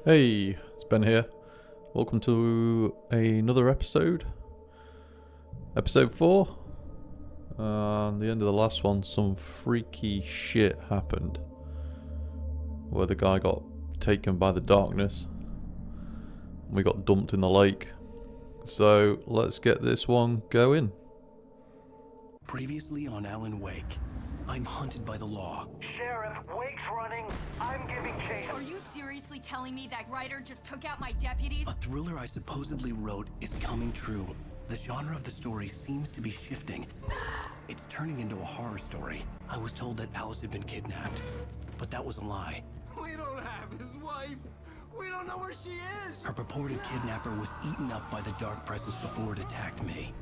Hey, it's Ben here. Welcome to another episode. Episode 4. On the end of the last one, some freaky shit happened. Where the guy got taken by the darkness. And we got dumped in the lake. So, let's get this one going. Previously on Alan Wake, I'm hunted by the law. Sheriff, Wake's running. I'm giving chase. Are you seriously telling me that writer just took out my deputies? A thriller I supposedly wrote is coming true. The genre of the story seems to be shifting. It's turning into a horror story. I was told that Alice had been kidnapped, but that was a lie. We don't have his wife. We don't know where she is. Her purported kidnapper was eaten up by the dark presence before it attacked me.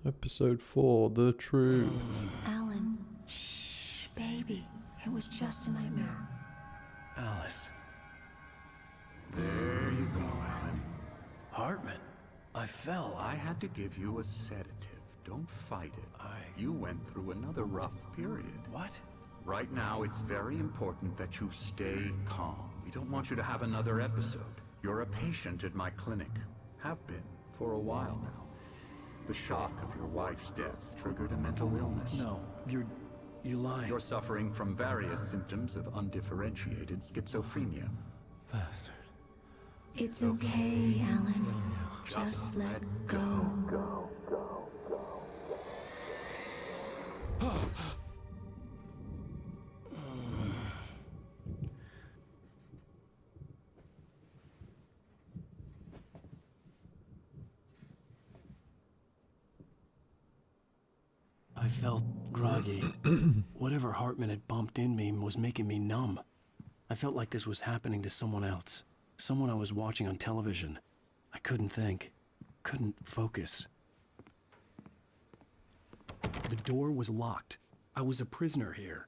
Episode 4, The Truth. Alan, shh, baby. It was just a nightmare. Alice. There you go, Alan. Hartman. I fell. I had to give you a sedative. Don't fight it. You went through another rough period. What? Right now, it's very important that you stay calm. We don't want you to have another episode. You're a patient at my clinic. Have been for a while now. The shock of your wife's death triggered a mental illness. No, you lied. You're suffering from various symptoms of undifferentiated schizophrenia. Bastard. It's okay, Alan. Just let go. I felt groggy. Whatever Hartman had bumped in me was making me numb. I felt like this was happening to someone else. Someone I was watching on television. I couldn't think. Couldn't focus. The door was locked. I was a prisoner here.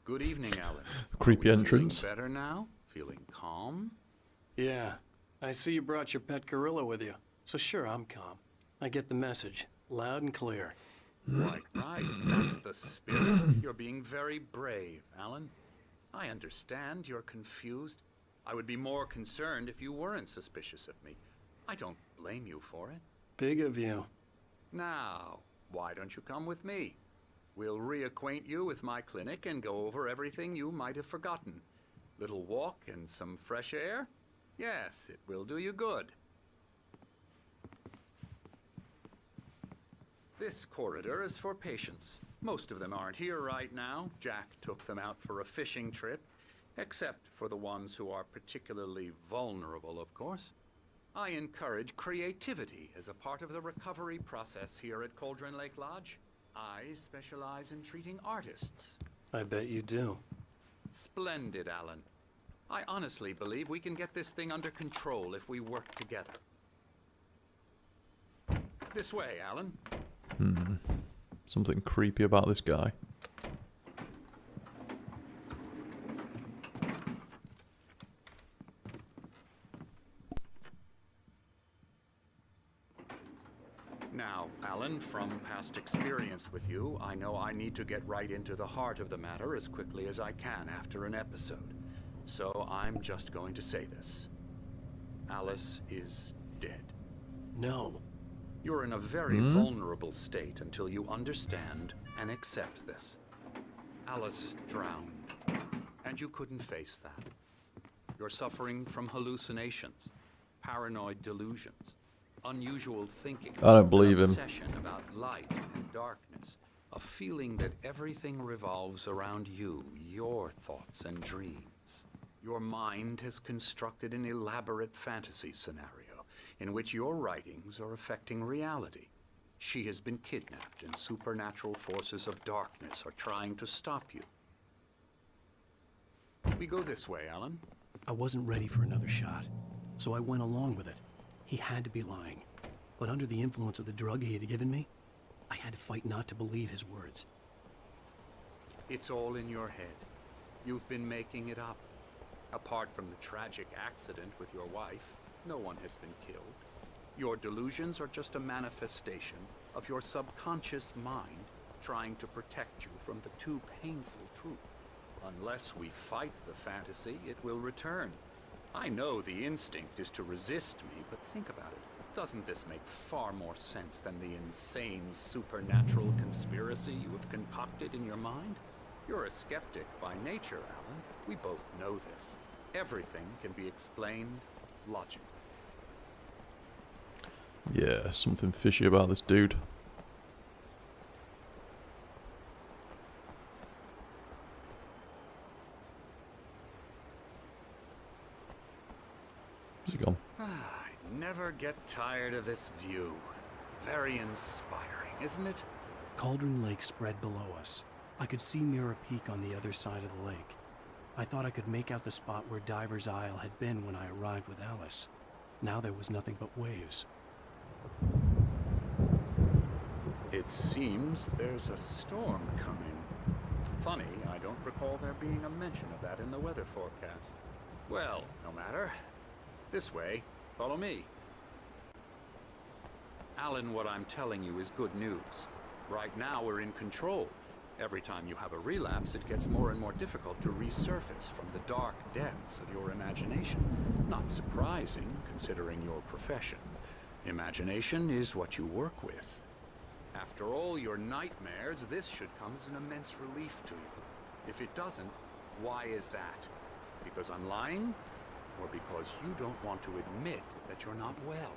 Good evening, Alan. Creepy Are we entrance. Feeling better now? Feeling calm? Yeah. I see you brought your pet gorilla with you. So sure, I'm calm. I get the message. Loud and clear. Right. That's the spirit. You're being very brave, Alan. I understand you're confused. I would be more concerned if you weren't suspicious of me. I don't blame you for it. Big of you. Now, why don't you come with me? We'll reacquaint you with my clinic and go over everything you might have forgotten. Little walk and some fresh air? Yes, it will do you good. This corridor is for patients. Most of them aren't here right now. Jack took them out for a fishing trip, except for the ones who are particularly vulnerable, of course. I encourage creativity as a part of the recovery process here at Cauldron Lake Lodge. I specialize in treating artists. I bet you do. Splendid, Alan. I honestly believe we can get this thing under control if we work together. This way, Alan. Something creepy about this guy. Now, Alan, from past experience with you, I know I need to get right into the heart of the matter as quickly as I can after an episode. So I'm just going to say this. Alice is dead. No. You're in a very vulnerable state until you understand and accept this. Alice drowned, and you couldn't face that. You're suffering from hallucinations, paranoid delusions, unusual thinking. I don't believe an him. obsession about light and darkness, a feeling that everything revolves around you, your thoughts and dreams. Your mind has constructed an elaborate fantasy scenario in which your writings are affecting reality. She has been kidnapped, and supernatural forces of darkness are trying to stop you. We go this way, Alan. I wasn't ready for another shot, so I went along with it. He had to be lying. But under the influence of the drug he had given me, I had to fight not to believe his words. It's all in your head. You've been making it up. Apart from the tragic accident with your wife, no one has been killed. Your delusions are just a manifestation of your subconscious mind trying to protect you from the too painful truth. Unless we fight the fantasy, it will return. I know the instinct is to resist me, but think about it. Doesn't this make far more sense than the insane supernatural conspiracy you have concocted in your mind? You're a skeptic by nature, Alan. We both know this. Everything can be explained logically. Yeah, something fishy about this dude. Is he gone? I never get tired of this view. Very inspiring, isn't it? Cauldron Lake spread below us. I could see Mirror Peak on the other side of the lake. I thought I could make out the spot where Diver's Isle had been when I arrived with Alice. Now there was nothing but waves. It seems there's a storm coming. Funny, I don't recall there being a mention of that in the weather forecast. Well, no matter. This way. Follow me. Alan, what I'm telling you is good news. Right now we're in control. Every time you have a relapse, it gets more and more difficult to resurface from the dark depths of your imagination. Not surprising, considering your profession. Imagination is what you work with. After all your nightmares, this should come as an immense relief to you. If it doesn't, why is that? Because I'm lying? Or because you don't want to admit that you're not well?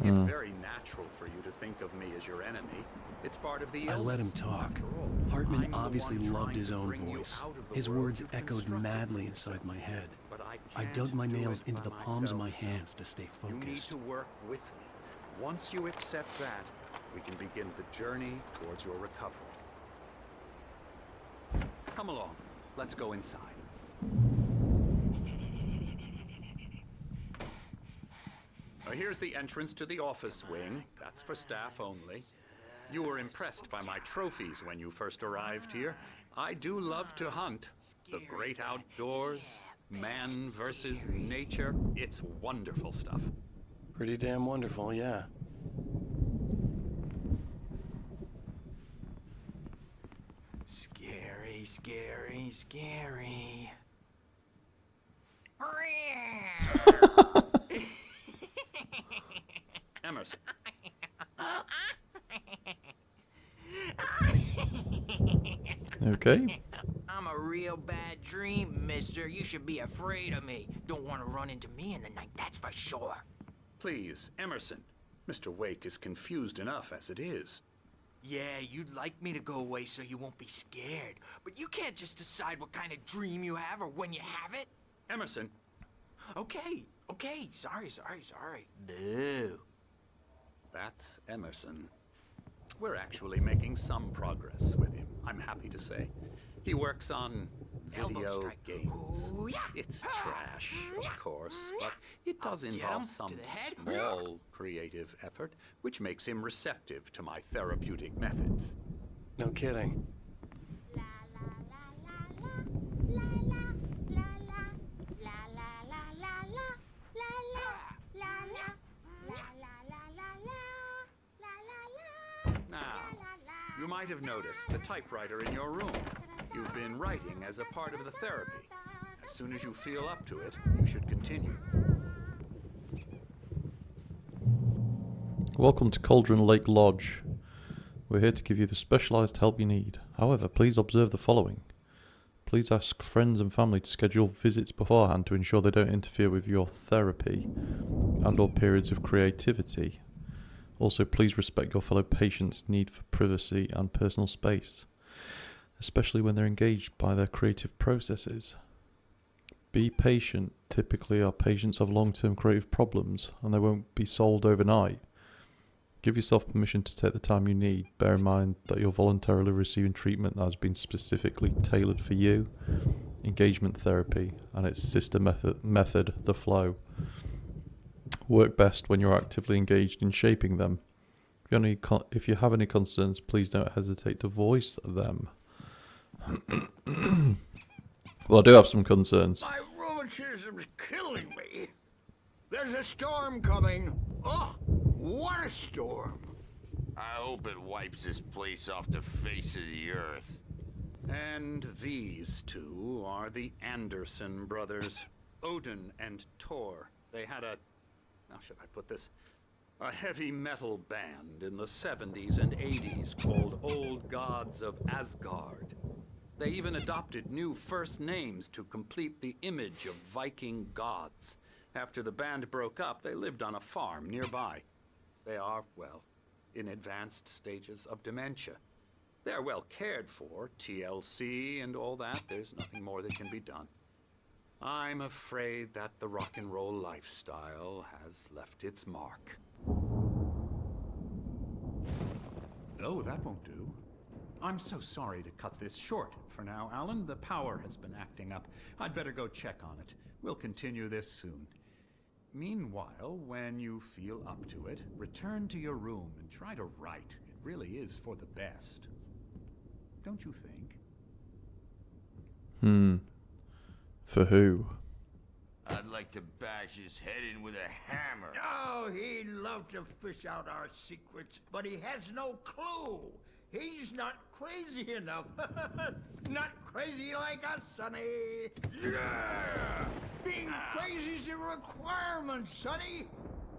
It's very natural for you to think of me as your enemy. It's part of the illness. I let him talk. After all, Hartman I'm the obviously one loved trying his to own bring you voice. out of the His world words you've echoed constructed madly for inside yourself. my head. But I can't dug my do nails it into by the palms of my myself. hands to stay You need focused. to work with me. Once you accept that, we can begin the journey towards your recovery. Come along. Let's go inside. Now, here's the entrance to the office wing. That's for staff only. You were impressed by my trophies when you first arrived here. I do love to hunt. The great outdoors, man versus nature. It's wonderful stuff. Pretty damn wonderful, yeah. Scary, scary, scary. Emerson. Okay. I'm a real bad dream, mister. You should be afraid of me. Don't want to run into me in the night, that's for sure. Please, Emerson. Mr. Wake is confused enough as it is. Yeah, you'd like me to go away so you won't be scared. But you can't just decide what kind of dream you have or when you have it. Emerson. Okay, okay. Sorry. Boo. That's Emerson. We're actually making some progress with him, I'm happy to say. He works on Elbow video strike. games. Ooh, yeah. It's trash, of course, but it does I'll get involve him some to the head. small creative effort, which makes him receptive to my therapeutic methods. No kidding. Now, you might have noticed the typewriter in your room. You've been writing as a part of the therapy. As soon as you feel up to it, you should continue. Welcome to Cauldron Lake Lodge. We're here to give you the specialised help you need. However, please observe the following. Please ask friends and family to schedule visits beforehand to ensure they don't interfere with your therapy and or periods of creativity. Also, please respect your fellow patients' need for privacy and personal space, especially when they're engaged by their creative processes. Be patient. Typically, our patients have long-term creative problems and they won't be solved overnight. Give yourself permission to take the time you need. Bear in mind that you're voluntarily receiving treatment that has been specifically tailored for you. Engagement therapy and its sister method, the flow, work best when you're actively engaged in shaping them. If you have any concerns, please don't hesitate to voice them. Well, I do have some concerns. My room rheumatism's killing me. There's a storm coming. Oh, what a storm. I hope it wipes this place off the face of the earth. And these two are the Anderson brothers, Odin and Thor. They had a, how should I put this? A heavy metal band in the 70s and 80s called Old Gods of Asgard. They even adopted new first names to complete the image of Viking gods. After the band broke up, they lived on a farm nearby. They are, well, in advanced stages of dementia. They're well cared for, TLC and all that. There's nothing more that can be done. I'm afraid that the rock and roll lifestyle has left its mark. Oh, that won't do. I'm so sorry to cut this short for now, Alan. The power has been acting up. I'd better go check on it. We'll continue this soon. Meanwhile, when you feel up to it, return to your room and try to write. It really is for the best. Don't you think? For who? I'd like to bash his head in with a hammer. Oh, he'd love to fish out our secrets, but he has no clue. He's not crazy enough. Not crazy like us, Sonny. Yeah! Being crazy's a requirement, Sonny.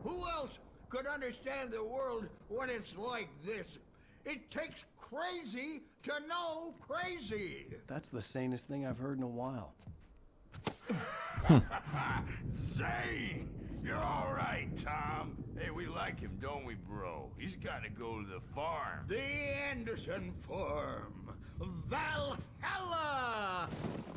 Who else could understand the world when it's like this? It takes crazy to know crazy. That's the sanest thing I've heard in a while. Zane! You're all right, Tom. Hey, we like him, don't we, bro? He's got to go to the farm. The Anderson Farm. Valhalla!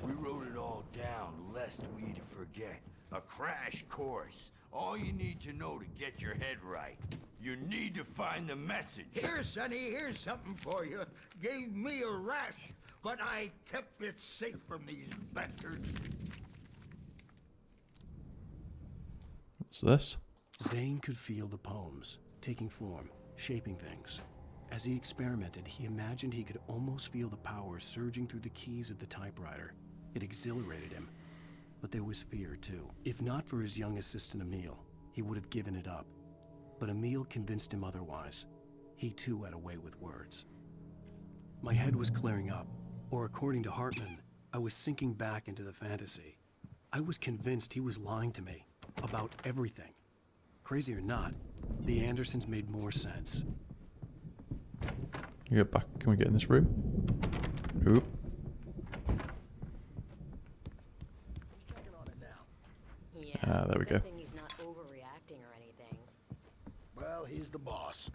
We wrote it all down, lest we forget. A crash course. All you need to know to get your head right. You need to find the message. Here, Sonny, here's something for you. Gave me a rash, but I kept it safe from these bastards. What's this? Zane could feel the poems, taking form, shaping things. As he experimented, he imagined he could almost feel the power surging through the keys of the typewriter. It exhilarated him. But there was fear, too. If not for his young assistant, Emil, he would have given it up. But Emil convinced him otherwise. He, too, had a way with words. My head was clearing up, or according to Hartman, I was sinking back into the fantasy. I was convinced he was lying to me about everything. Crazy or not, the Andersons made more sense. You get back. Can we get in this room? Nope. Who's checking on it now? Yeah. There we go. Good thing he's not overreacting or anything. Well, he's the boss.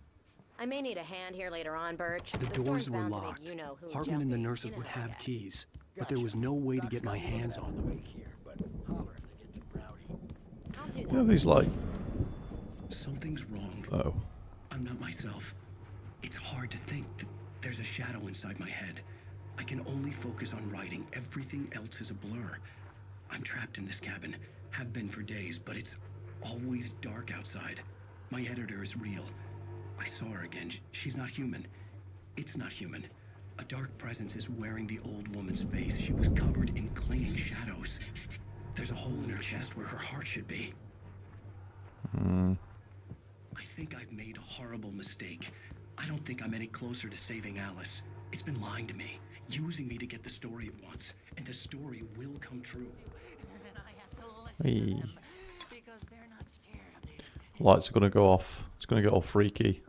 I may need a hand here later on, Birch. The story's doors were bound to make locked. you know who Hartman and the jumpy. nurses You would know how have that. keys, but there was no way to get my hands on them. I'll do You that. have these like. Something's wrong. Oh. I'm not myself. It's hard to think that there's a shadow inside my head. I can only focus on writing. Everything else is a blur. I'm trapped in this cabin. Have been for days, but it's always dark outside. My editor is real. I saw her again. She's not human. It's not human. A dark presence is wearing the old woman's face. She was covered in clinging shadows. There's a hole in her chest where her heart should be. I think I've made a horrible mistake. I don't think I'm any closer to saving Alice. It's been lying to me, using me to get the story it wants, and the story will come true. And I have to listen Hey. to them because they're not scared of me. Lights are gonna go off. It's gonna get all freaky.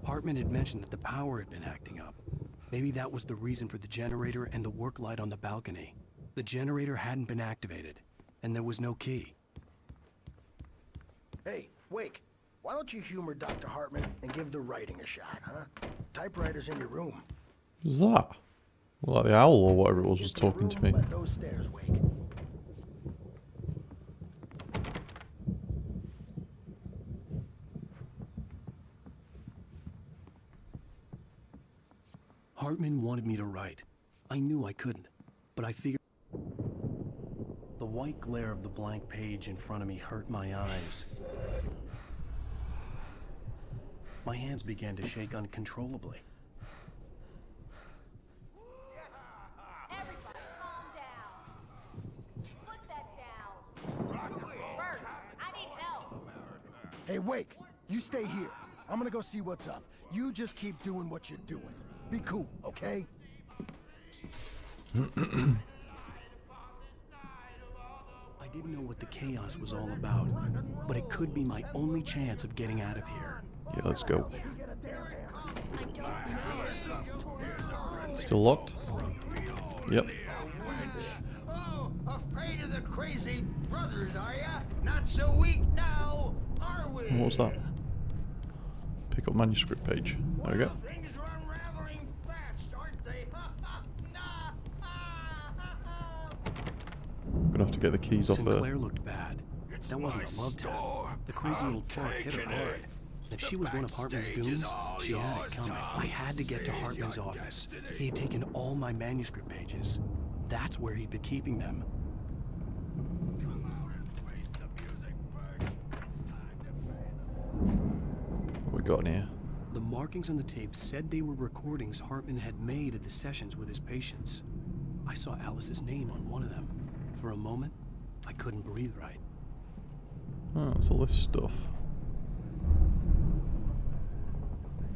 Hartman had mentioned that the power had been acting up. Maybe that was the reason for the generator and the work light on the balcony. The generator hadn't been activated, and there was no key. Hey, Wake, why don't you humor Dr. Hartman and give the writing a shot, huh? Typewriter's in your room. What's that? Like the owl or whatever it was Get to the talking to room, me. Let those stairs, Wake. Hartman wanted me to write. I knew I couldn't, but I figured... The white glare of the blank page in front of me hurt my eyes. My hands began to shake uncontrollably. Everybody calm down. Hey, Wake, you stay here. I'm gonna go see what's up. You just keep doing what you're doing. Be cool, okay? I didn't know what the chaos was all about, but it could be my only chance of getting out of here. Yeah, let's go. Still locked? Yep. Oh, afraid of the crazy brothers, are ya? Not so weak now, are we? What was that? Pick up manuscript page. There we go. Things are unraveling fast, aren't they? Gonna have to get the keys off Sinclair looked bad. That wasn't a love tap. The crazy old fart hit her hard. If she was one of Hartman's goons, she had it coming. I had to get to Hartman's office. He had taken all my manuscript pages. That's where he'd been keeping them. What we got in here? The markings on the tape said they were recordings Hartman had made at the sessions with his patients. I saw Alice's name on one of them. For a moment, I couldn't breathe right. Oh, it's all this stuff.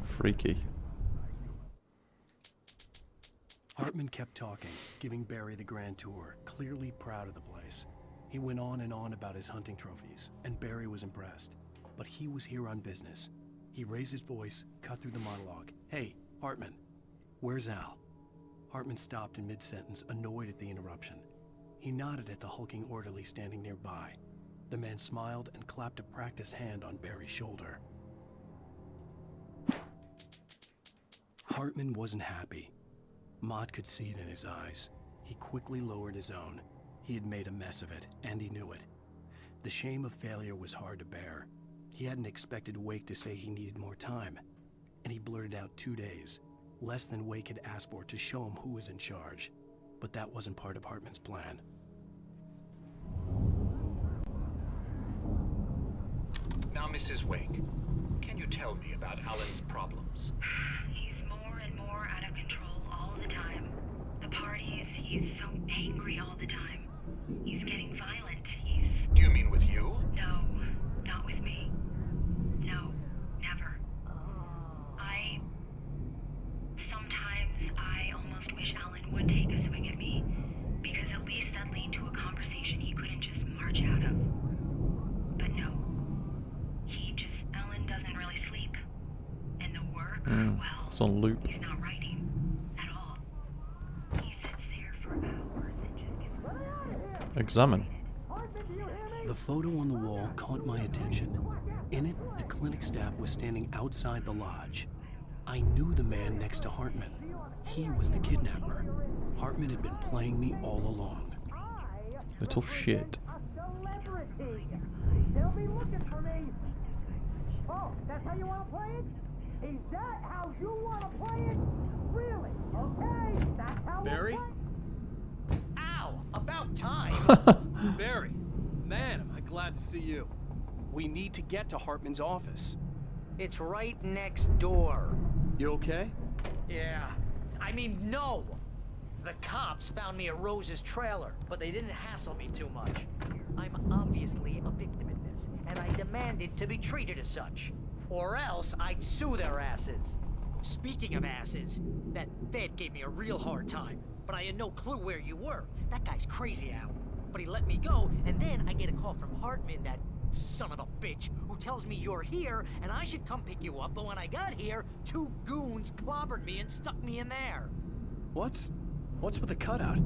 Freaky. Hartman kept talking, giving Barry the grand tour, clearly proud of the place. He went on and on about his hunting trophies, and Barry was impressed. But he was here on business. He raised his voice, cut through the monologue. Hey, Hartman, where's Al? Hartman stopped in mid-sentence, annoyed at the interruption. He nodded at the hulking orderly standing nearby. The man smiled and clapped a practiced hand on Barry's shoulder. Hartman wasn't happy. Mott could see it in his eyes. He quickly lowered his own. He had made a mess of it, and he knew it. The shame of failure was hard to bear. He hadn't expected Wake to say he needed more time, and he blurted out 2 days, less than Wake had asked for to show him who was in charge. But that wasn't part of Hartman's plan. Now, Mrs. Wake, can you tell me about Alan's problems? He's more and more out of control all the time. The parties, he's so angry all the time. He's getting violent. Do you mean with you? No, not with me. No, never. Sometimes I almost wish Alan would take a swing at me, because at least that'd lead to a conversation he couldn't just march out of. But no. Alan doesn't really sleep. And the work, well, it's on loop. He's not writing at all. He sits there for hours and just gets... Examine. The photo on the wall caught my attention. In it, the clinic staff was standing outside the lodge. I knew the man next to Hartman. He was the kidnapper. Hartman had been playing me all along. Little shit. They'll be looking for me. Oh, that's how you want to play it? Is that how you want to play it? Really? Okay, that's how Barry? Ow! About time! Barry, man, am I glad to see you. We need to get to Hartman's office. It's right next door. You okay? Yeah. I mean, no! The cops found me at Rose's trailer, but they didn't hassle me too much. I'm obviously a victim in this, and I demanded to be treated as such. Or else I'd sue their asses. Speaking of asses, that Fed gave me a real hard time, but I had no clue where you were. That guy's crazy, Al. But he let me go, and then I get a call from Hartman, that son of a bitch, who tells me you're here, and I should come pick you up, but when I got here, 2 goons clobbered me and stuck me in there. What's with the cutout?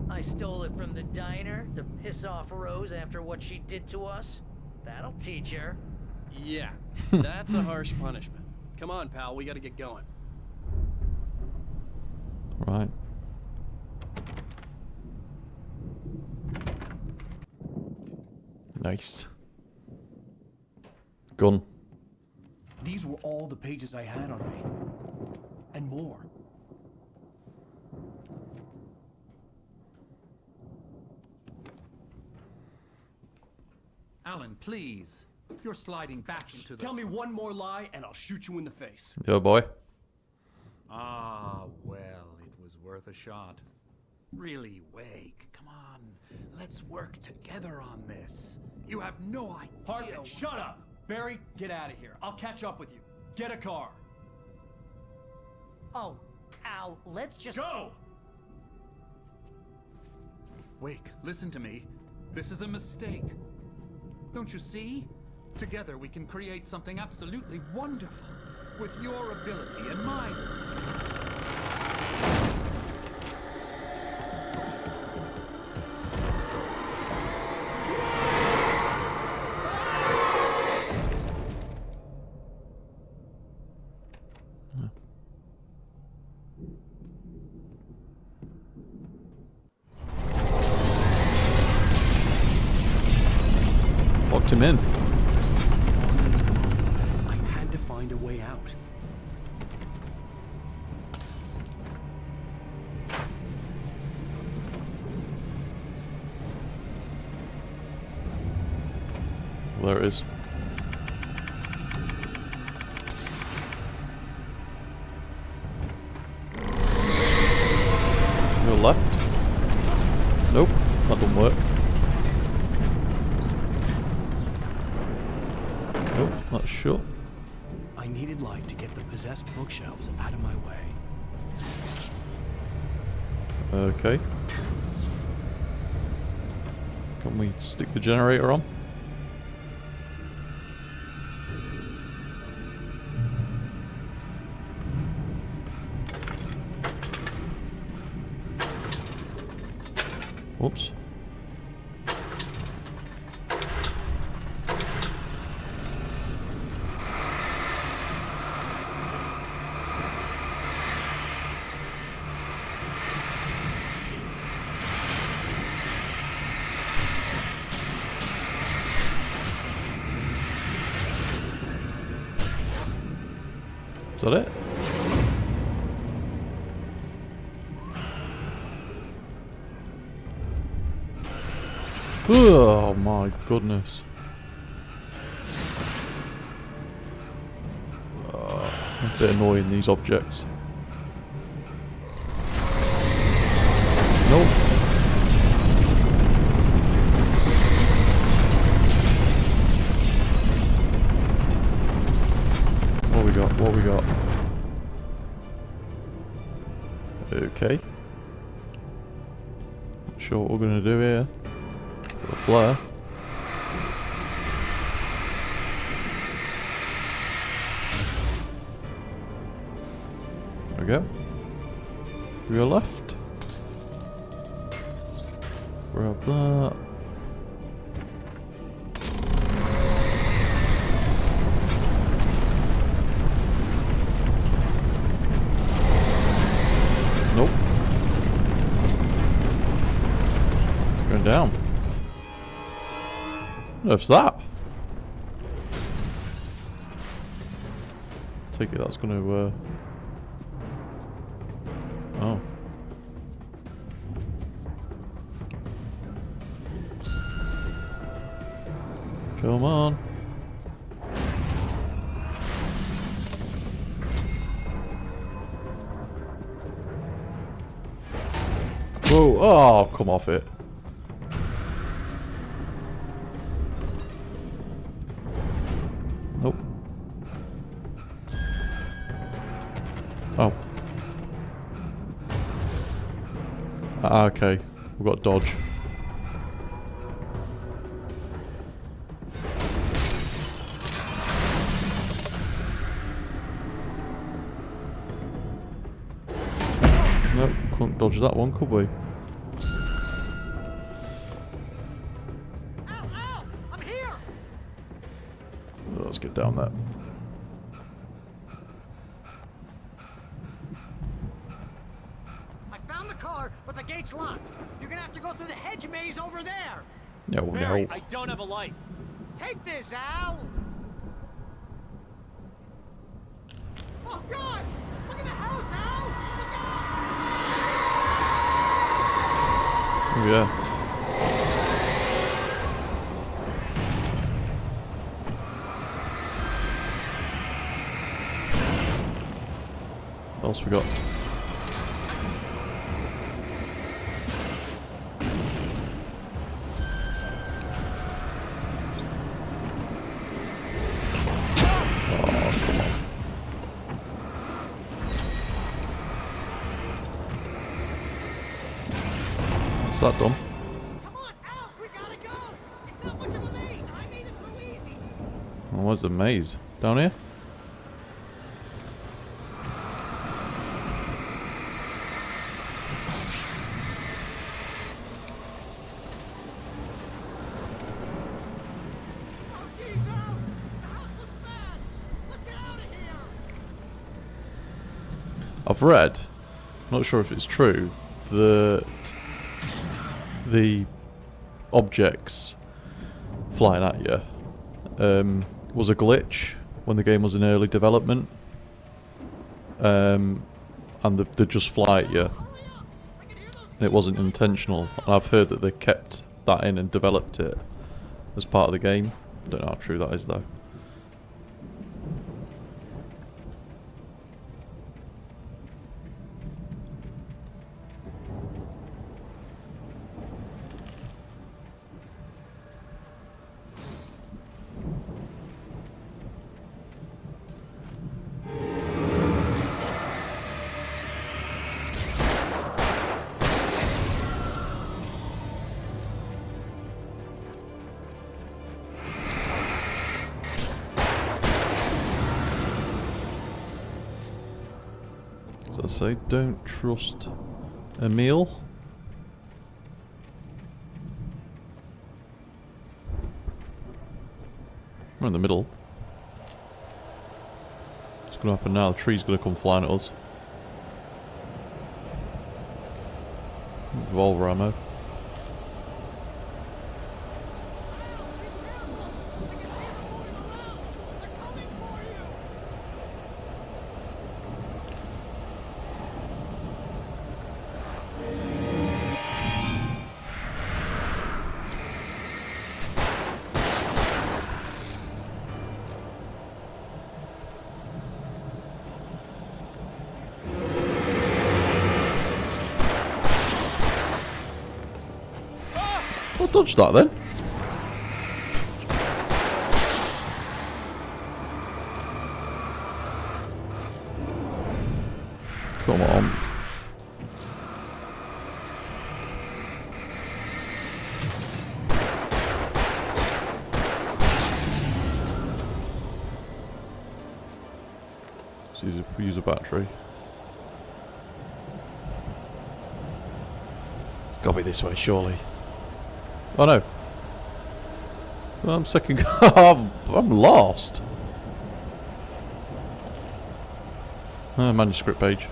I stole it from the diner to piss off Rose after what she did to us. That'll teach her. Yeah, that's a harsh punishment. Come on, pal, we gotta get going. Right. Nice. Gun. These were all the pages I had on me. And more. Alan, please. You're sliding back into the... Tell me one more lie and I'll shoot you in the face. Yo, boy. Ah, well, it was worth a shot. Really, Wake, come on. Let's work together on this. You have no idea... Hartman, shut up! Barry, get out of here. I'll catch up with you. Get a car. Oh, Al, let's just... Go! Wake, listen to me. This is a mistake. Don't you see? Together we can create something absolutely wonderful. With your ability and mine. Locked him in. I had to find a way out. There it is. Your left? Nope, that doesn't work. Nope, that's shut. I needed light to get the possessed bookshelves out of my way. Okay. Can we stick the generator on? Whoops. Is that it? Oh my goodness. A bit annoying, these objects. Nope. What we got? What we got? Okay. Not sure what we're gonna do here. Got a flare. There we go. We go left. Grab that. Nope. It's going down. What is that? Take it that's going to oh. Come on. Whoa, oh, come off it. Nope. Oh. Okay, we've got dodge. Nope, couldn't dodge that one, could we? Al! I'm here! Let's get down there. I found the car, but the gate's locked. You're gonna have to go through the hedge maze over there. No, Barry, no. I don't have a light. Take this, Al! Oh, God! Look at the house, Al! Oh, yeah. What else we got? Is that done? Come on, Al, we gotta go. It's not much of a maze. I made it through easy. Oh, where's the maze? Down here? Oh, jeez, Al. The house looks bad. Let's get out of here. I've read, not sure if it's true, that the objects flying at you was a glitch when the game was in early development, and they just fly at you, and it wasn't intentional. And I've heard that they kept that in and developed it as part of the game. I don't know how true that is though. So I say, don't trust Emil. We're in the middle. What's going to happen now? The tree's going to come flying at us. Revolver ammo. I'll dodge that then. Come on. Let's use a battery. Gotta be this way, surely. Oh no. Well, I'm second. I'm lost. Manuscript page.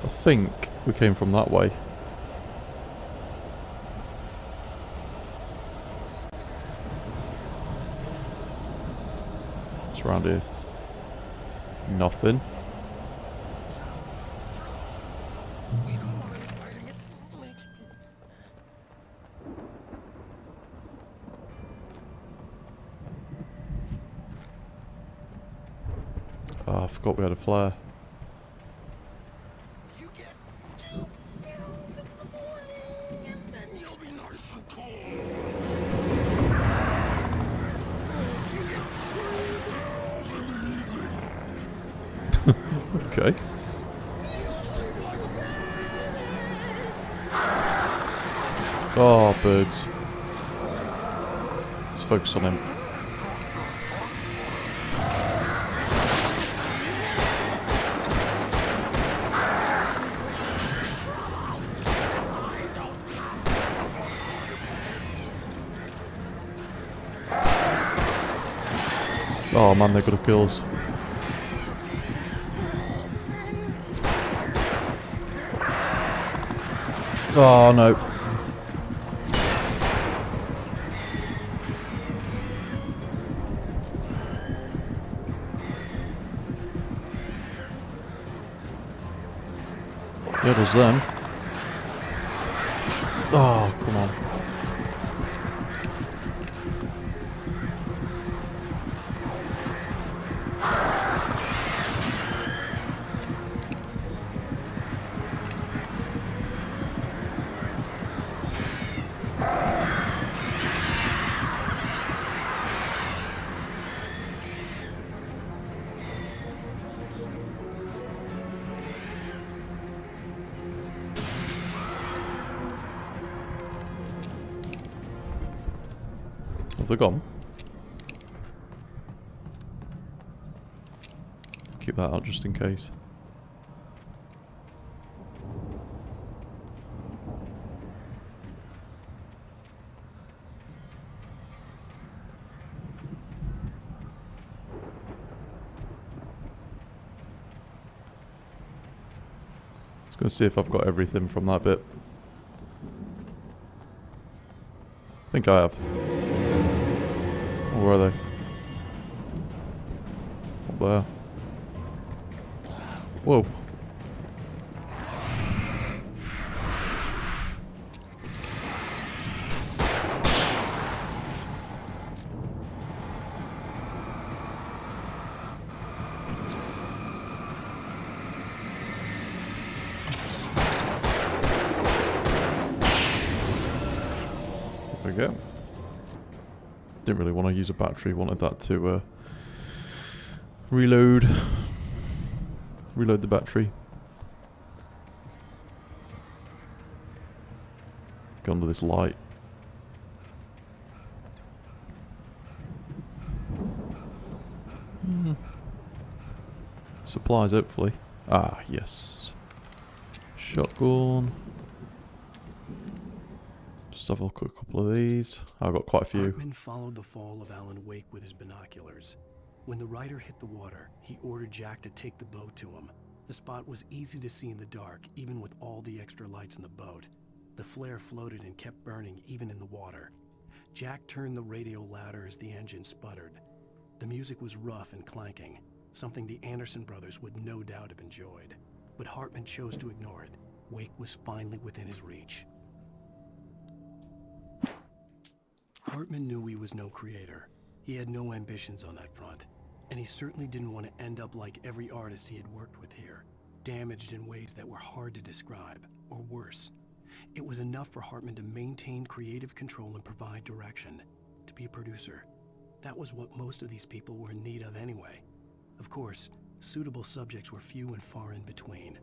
I think we came from that way. What's around here? Nothing. Oh, I forgot we had a flare. You get 2 pills in the morning, and then you'll be nice and cold. You get 3 pills in the evening. Okay. Oh, birds. Let's focus on him. Oh man, they're gonna kill us. Oh no. Yeah, there's them. Oh, come on. they're gone. Keep that out just in case. Just gonna see if I've got everything from that bit. I think I have. Oh, where are they? Up there. Whoa. There we go. Didn't really want to use a battery, wanted that to reload the battery. Go under this light. Supplies, hopefully. Ah, yes. Shotgun. Just have a look at a couple of these. I've got quite a few. Hartman followed the fall of Alan Wake with his binoculars. When the rider hit the water, he ordered Jack to take the boat to him. The spot was easy to see in the dark, even with all the extra lights in the boat. The flare floated and kept burning, even in the water. Jack turned the radio louder as the engine sputtered. The music was rough and clanking, something the Anderson brothers would no doubt have enjoyed. But Hartman chose to ignore it. Wake was finally within his reach. Hartman knew he was no creator. He had no ambitions on that front. And he certainly didn't want to end up like every artist he had worked with here, damaged in ways that were hard to describe, or worse. It was enough for Hartman to maintain creative control and provide direction, to be a producer. That was what most of these people were in need of anyway. Of course, suitable subjects were few and far in between.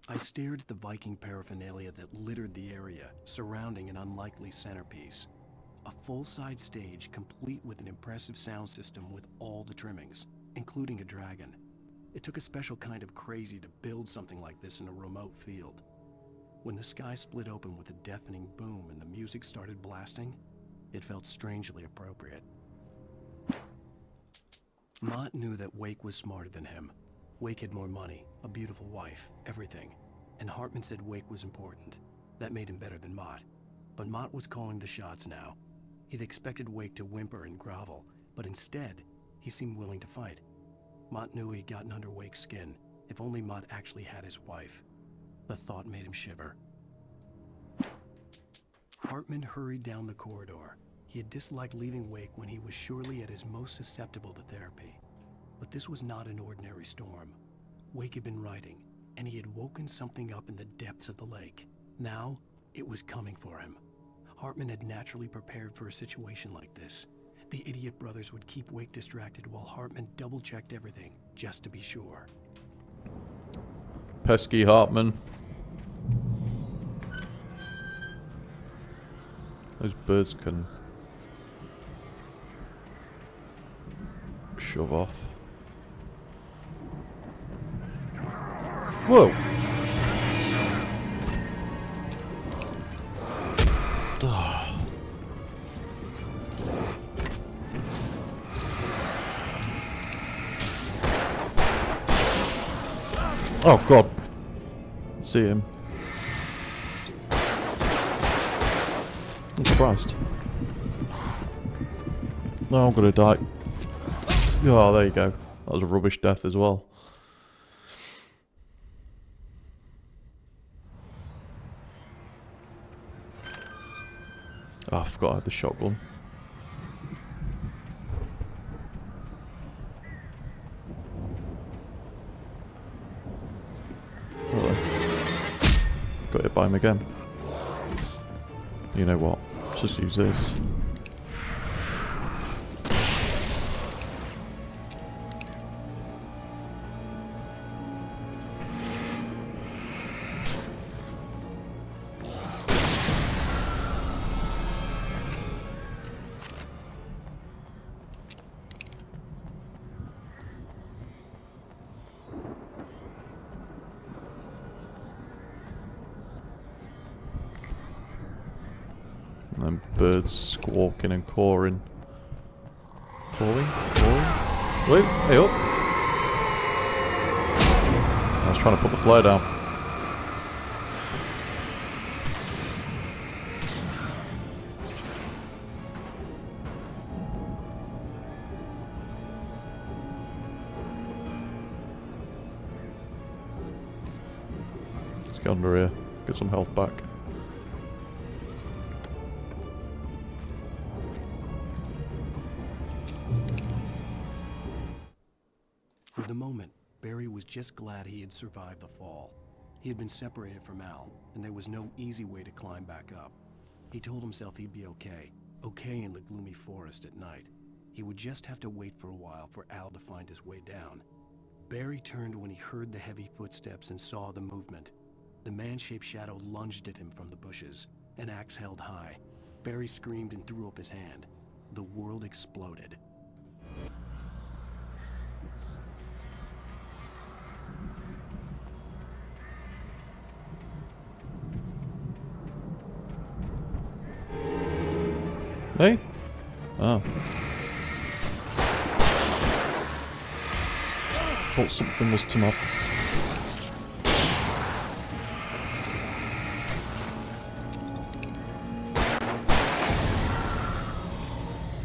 I stared at the Viking paraphernalia that littered the area, surrounding an unlikely centerpiece. A full-size stage complete with an impressive sound system with all the trimmings, including a dragon. It took a special kind of crazy to build something like this in a remote field. When the sky split open with a deafening boom and the music started blasting, it felt strangely appropriate. Mott knew that Wake was smarter than him. Wake had more money, a beautiful wife, everything. And Hartman said Wake was important. That made him better than Mott. But Mott was calling the shots now. He'd expected Wake to whimper and grovel, but instead, he seemed willing to fight. Mott knew he'd gotten under Wake's skin. If only Mott actually had his wife. The thought made him shiver. Hartman hurried down the corridor. He had disliked leaving Wake when he was surely at his most susceptible to therapy. But this was not an ordinary storm. Wake had been writing, and he had woken something up in the depths of the lake. Now, it was coming for him. Hartman had naturally prepared for a situation like this. The idiot brothers would keep Wake distracted while Hartman double-checked everything, just to be sure. Pesky Hartman. Those birds can shove off. Whoa! Oh god. See him. I'm surprised. No, I'm gonna die. Oh, there you go. That was a rubbish death as well. Oh, I forgot I had the shotgun. Got hit by him again. You know what? Let's just use this. Them birds squawking and cawing. Cawing? Wait, hey up! I was trying to put the flare down. Let's get under here, get some health back. For the moment, Barry was just glad he had survived the fall. He had been separated from Al, and there was no easy way to climb back up. He told himself he'd be okay in the gloomy forest at night. He would just have to wait for a while for Al to find his way down. Barry turned when he heard the heavy footsteps and saw the movement. The man-shaped shadow lunged at him from the bushes, an axe held high. Barry screamed and threw up his hand. The world exploded. Hey? Oh. Thought something was to up.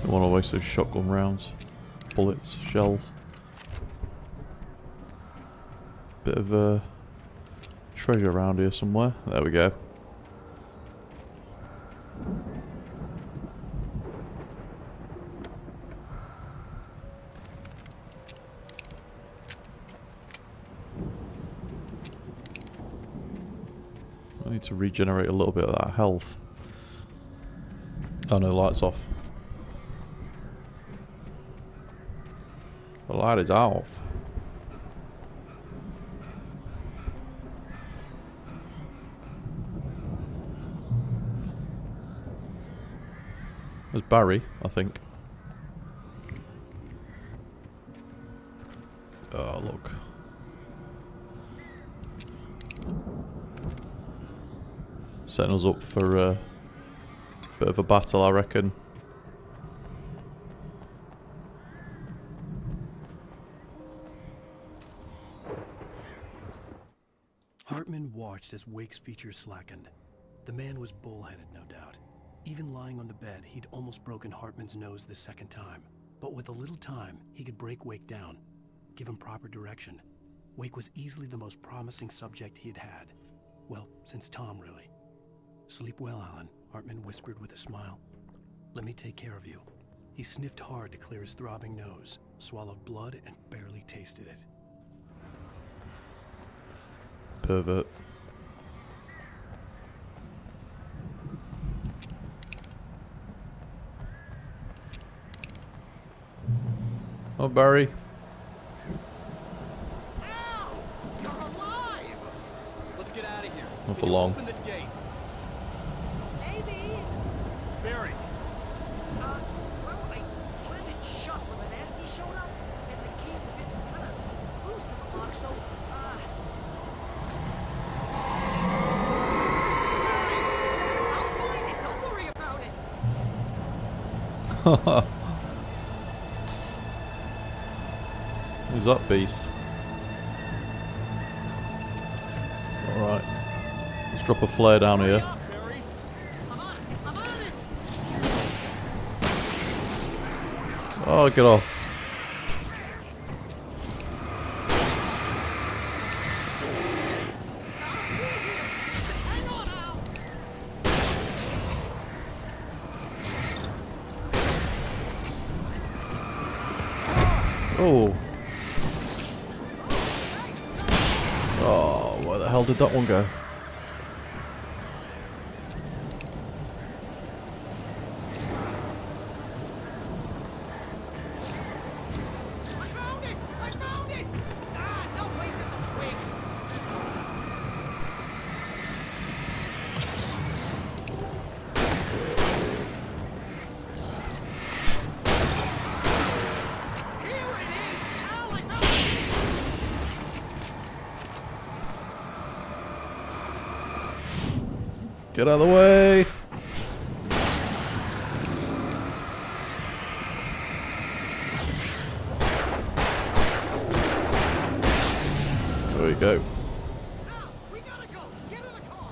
Don't want to waste those shotgun rounds. Bullets, shells. Bit of treasure around here somewhere. There we go. I need to regenerate a little bit of that health. Oh no, light's off. The light is off. There's Barry, I think. Oh, look. Setting us up for a bit of a battle, I reckon. Hartman watched as Wake's features slackened. The man was bullheaded, no doubt. Even lying on the bed, he'd almost broken Hartman's nose the second time. But with a little time, he could break Wake down, give him proper direction. Wake was easily the most promising subject he'd had. Well, since Tom, really. Sleep well, Alan, Hartman whispered with a smile. Let me take care of you. He sniffed hard to clear his throbbing nose, swallowed blood, and barely tasted it. Pervert. Oh, Barry. Al! You're alive! Let's get out of here. Not for Can you long. Open this gate. Maybe. Barry. Well, I slammed it shut when the nasty showed up, and the key fits kind of loose in the lock, so, Barry, I'll find it. Don't worry about it. Who's that beast? Alright. Let's drop a flare down here. Oh, get off. Oh. Oh, where the hell did that one go? Get out of the way! There we go. Now, we gotta go. Get in the car.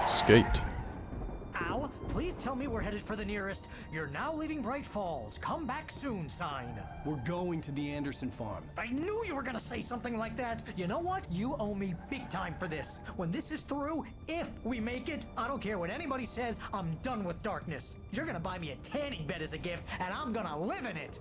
Escaped. Al, please tell me we're headed for the nearest "You're now leaving Bright Falls. Come back soon" sign. We're going to the Anderson farm. I knew you were gonna say something like that. You know what? You owe me big time for this. When this is through, if we make it, I don't care what anybody says, I'm done with darkness. You're gonna buy me a tanning bed as a gift, and I'm gonna live in it.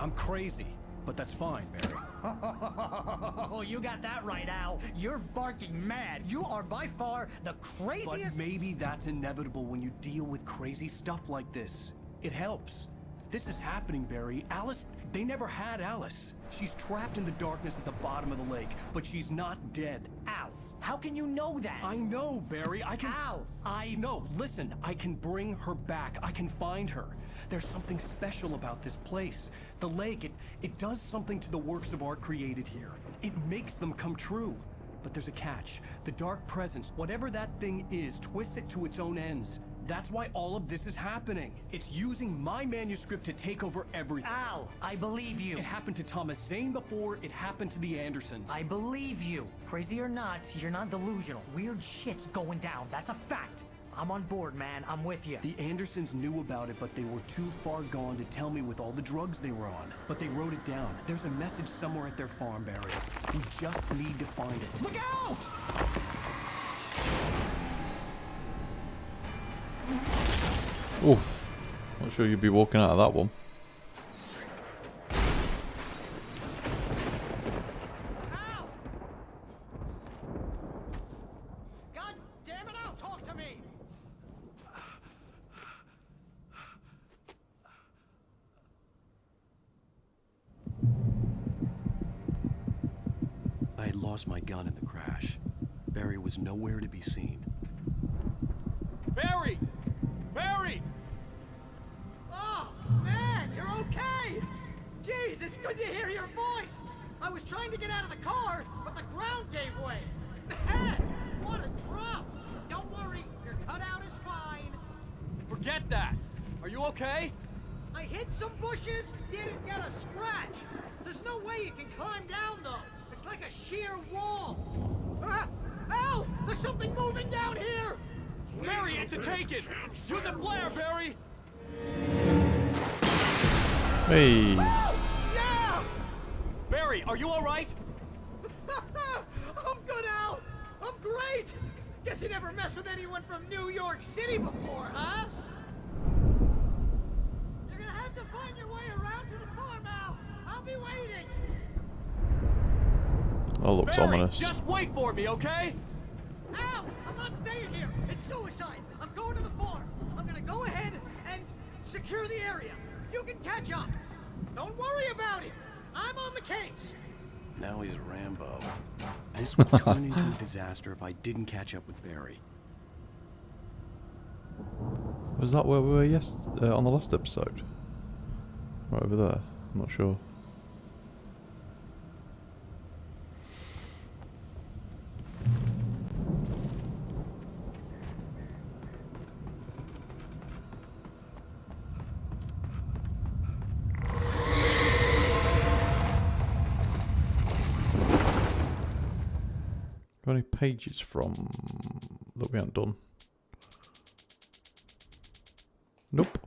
I'm crazy, but that's fine, Barry. Oh, you got that right, Al. You're barking mad. You are by far the craziest. But maybe that's inevitable when you deal with crazy stuff like this. It helps. This is happening, Barry. Alice, they never had Alice. She's trapped in the darkness at the bottom of the lake, but she's not dead. Al, how can you know that? I know, Barry. I can... Al, No, listen. I can bring her back. I can find her. There's something special about this place. The lake, it does something to the works of art created here. It makes them come true. But there's a catch. The dark presence, whatever that thing is, twists it to its own ends. That's why all of this is happening. It's using my manuscript to take over everything. Al, I believe you. It happened to Thomas Zane before, it happened to the Andersons. I believe you. Crazy or not, you're not delusional. Weird shit's going down. That's a fact. I'm on board, man. I'm with you. The Andersons knew about it, but they were too far gone to tell me with all the drugs they were on. But they wrote it down. There's a message somewhere at their farm, Barry. We just need to find it. Look out! Oof. Not sure you'd be walking out of that one. Al! God damn it, Al, talk to me! I had lost my gun in the crash. Barry was nowhere to be seen. Barry! Barry! Oh, man, you're okay! Jeez, it's good to hear your voice! I was trying to get out of the car, but the ground gave way. Man, what a drop! Don't worry, your cutout is fine. Forget that! Are you okay? I hit some bushes, didn't get a scratch. There's no way you can climb down, though. It's like a sheer wall. Ah! Al! There's something moving down here! Barry, it's a taken! Use a flare, Barry! Hey. Oh, yeah! Barry, are you alright? I'm good, Al! I'm great! Guess you never messed with anyone from New York City before, huh? You're gonna have to find your way around to the farm, Al! I'll be waiting! That looks Barry, ominous. just wait for me, okay? Al, I'm not staying here. It's suicide. I'm going to the farm. I'm gonna go ahead and secure the area. You can catch up. Don't worry about it. I'm on the case. Now he's Rambo. This would turn into a disaster if I didn't catch up with Barry. Was that where we were on the last episode? Right over there. I'm not sure. Got any pages from that we haven't done? Nope.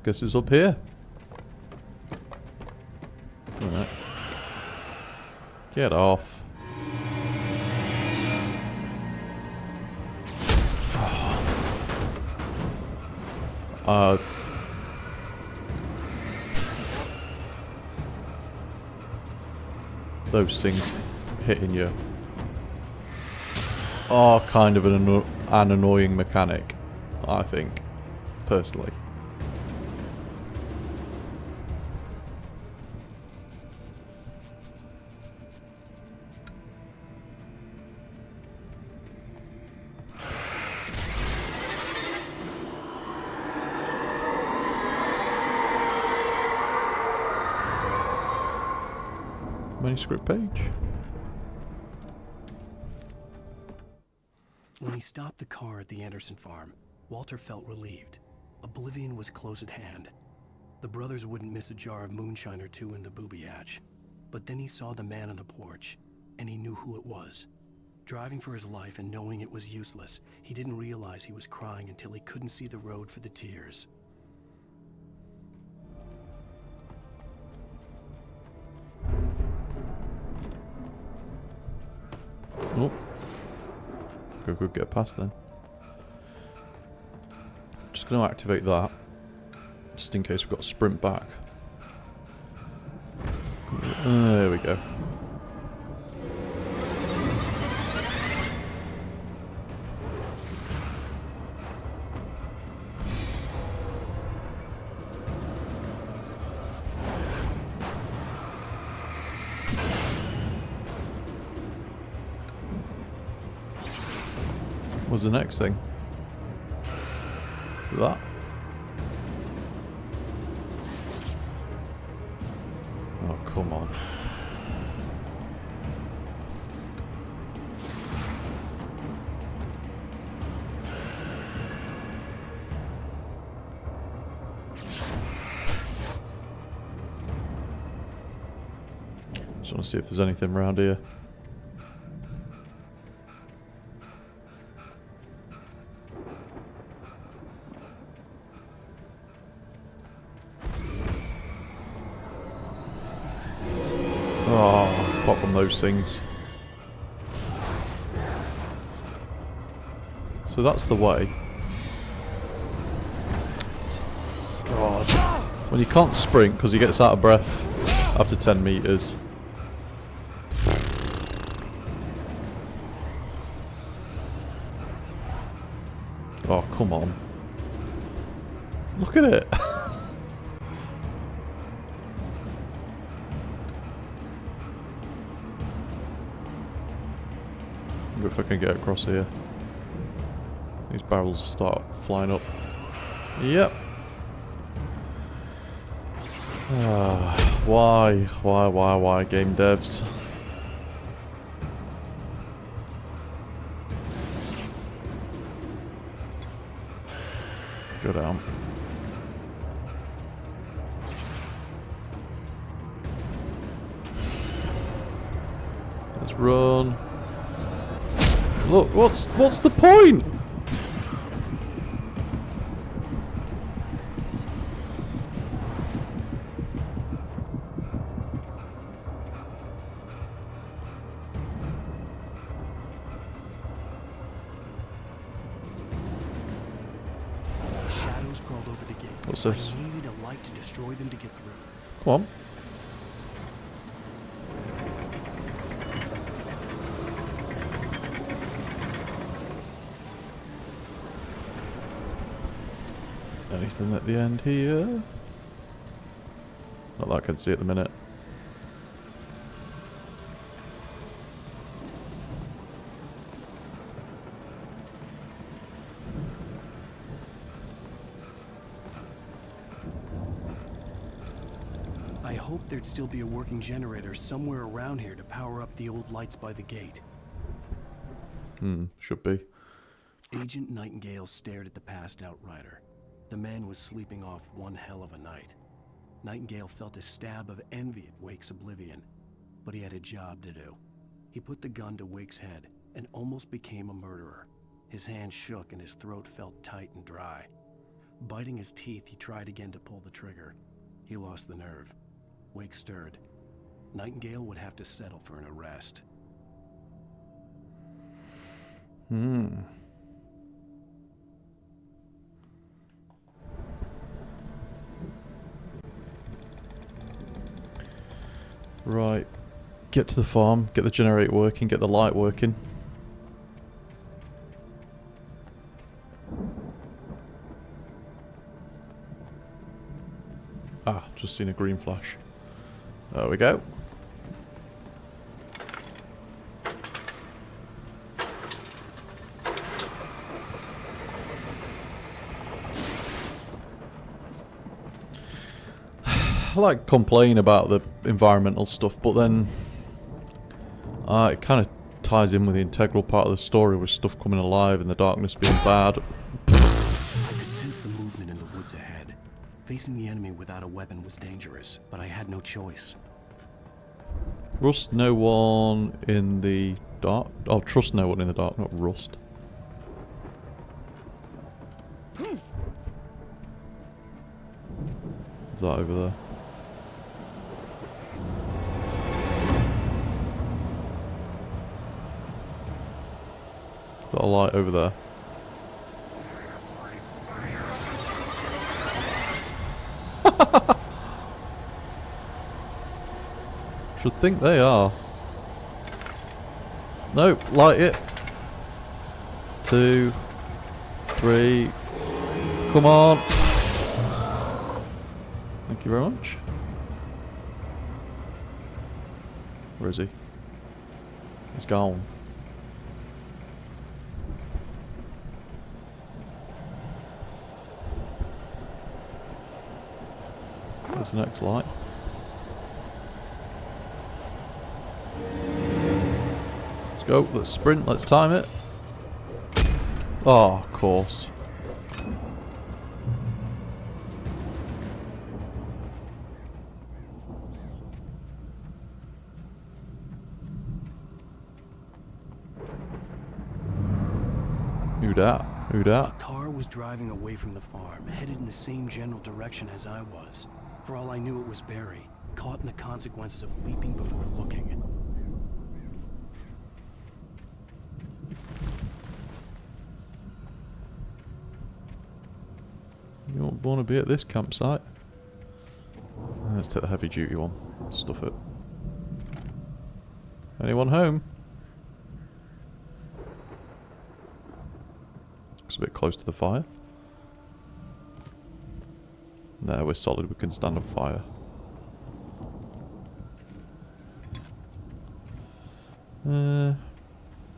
Guess it's up here. Alright. Get off. Those things hitting you are kind of an annoying mechanic, I think, personally. manuscript page. When he stopped the car at the Anderson farm, Walter felt relieved. Oblivion was close at hand. The brothers wouldn't miss a jar of moonshine or two in the booby hatch. But then he saw the man on the porch, and he knew who it was. Driving for his life and knowing it was useless, he didn't realize he was crying until he couldn't see the road for the tears. Oh. Could get past then. Just going to activate that, just in case we've got to sprint back. There we go. What's the next thing? That. Oh, come on. Just want to see if there's anything around here. Oh, apart from those things. So that's the way. God. When you can't sprint because he gets out of breath after 10 meters. Oh, come on. Look at it. If I can get across here. These barrels will start flying up. Yep. Why, game devs? Go down. Let's run. Look, what's the point? Shadows crawled over the gate. What's this? I needed a light to destroy them to get through. Come on. Anything at the end here? Not that I can see at the minute. I hoped there'd still be a working generator somewhere around here to power up the old lights by the gate. Should be. Agent Nightingale stared at the passed out rider. The man was sleeping off one hell of a night. Nightingale felt a stab of envy at Wake's oblivion, but he had a job to do. He put the gun to Wake's head and almost became a murderer. His hand shook and his throat felt tight and dry. Biting his teeth, he tried again to pull the trigger. He lost the nerve. Wake stirred. Nightingale would have to settle for an arrest. Right. Get to the farm, get the generator working, get the light working. Ah, just seen a green flash. There we go. I like complain about the environmental stuff, but then It kind of ties in with the integral part of the story with stuff coming alive and the darkness being bad. I could sense the movement in the woods ahead. Facing the enemy without a weapon was dangerous, but I had no choice. Rust no one in the dark. Oh, trust no one in the dark, not rust. Is that over there? Got a light over there. Should think they are. Nope, light it. 2, 3. Come on. Thank you very much. Where is he? He's gone. There's the next light. Let's go, let's sprint, let's time it. Oh, of course. Who dat? Who dat? A car was driving away from the farm, headed in the same general direction as I was. For all I knew, it was Barry, caught in the consequences of leaping before looking. You don't want to be at this campsite. Let's take the heavy duty one. Stuff it. Anyone home? Looks a bit close to the fire. There, we're solid. We can stand on fire.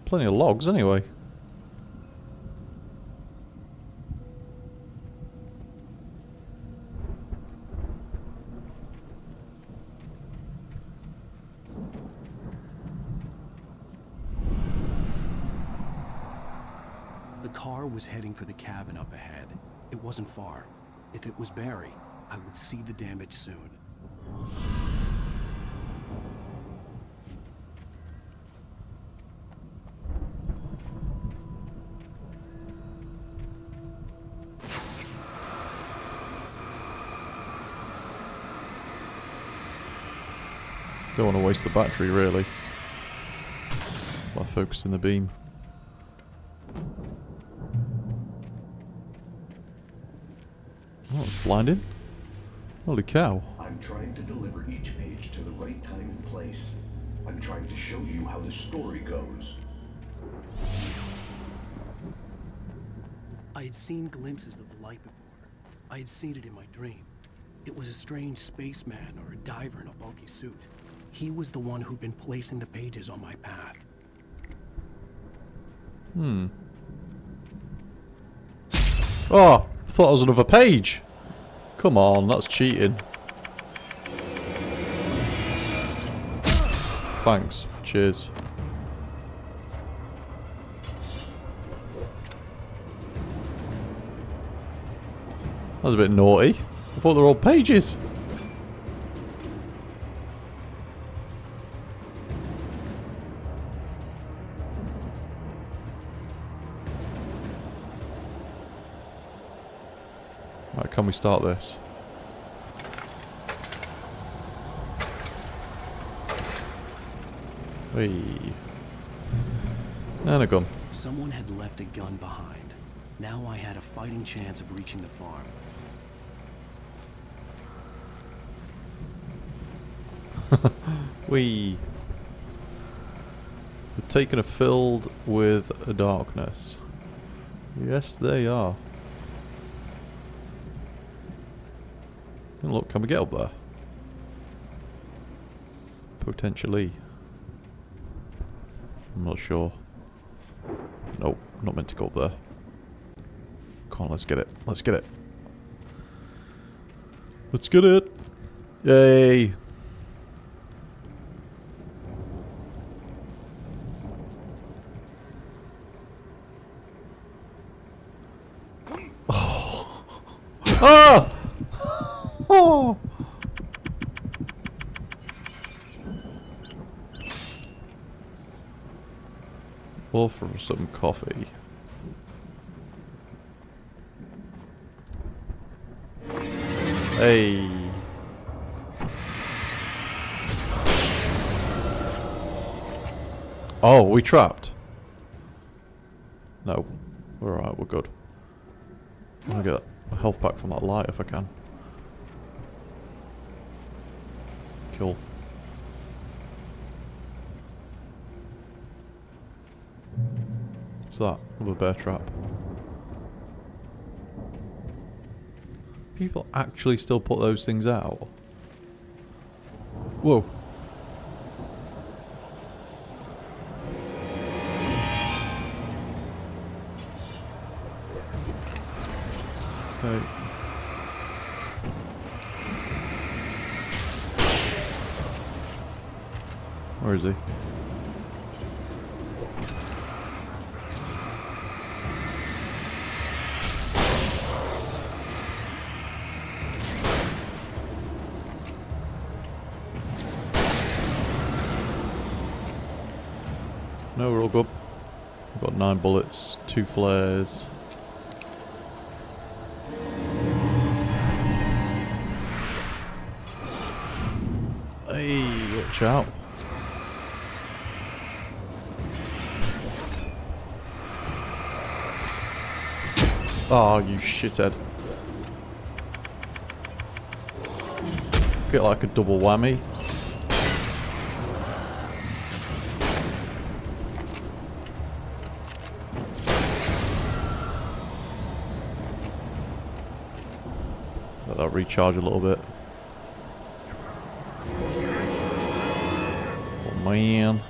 Plenty of logs anyway. The car was heading for the cabin up ahead. It wasn't far. If it was Barry, I would see the damage soon. Don't want to waste the battery really by focusing the beam. Oh, it's blinding. Holy cow. I'm trying to deliver each page to the right time and place. I'm trying to show you how the story goes. I had seen glimpses of the light before. I had seen it in my dream. It was a strange spaceman or a diver in a bulky suit. He was the one who'd been placing the pages on my path. Oh, I thought it was another page. Come on, that's cheating. Thanks. Cheers. That was a bit naughty. I thought they were all pages. Right, can we start this? Whee. And a gun. Someone had left a gun behind. Now I had a fighting chance of reaching the farm. Whee. They're taken a filled with a darkness. Yes, they are. And look, can we get up there? Potentially. I'm not sure. Nope, not meant to go up there. Come on, let's get it. Let's get it. Let's get it. Yay. Ah! Oh! Or for some coffee. Hey. Oh, we trapped? No. We're alright, we're good. I'm gonna get a health pack from that light if I can. Cool. What's that? Another bear trap. People actually still put those things out? Whoa. Okay. Where is he? No, we're all good. We've got 9 bullets, 2 flares. Hey, watch out. Oh, you shithead. Get like a double whammy. Let that recharge a little bit. Oh man.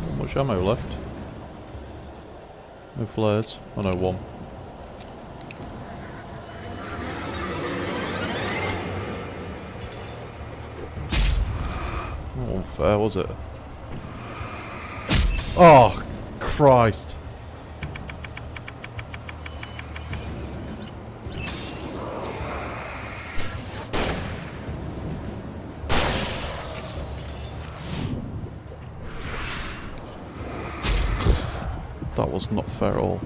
Not much ammo left. No flares. Oh no, 1. Not unfair, was it? Oh, Christ. That was not fair at all.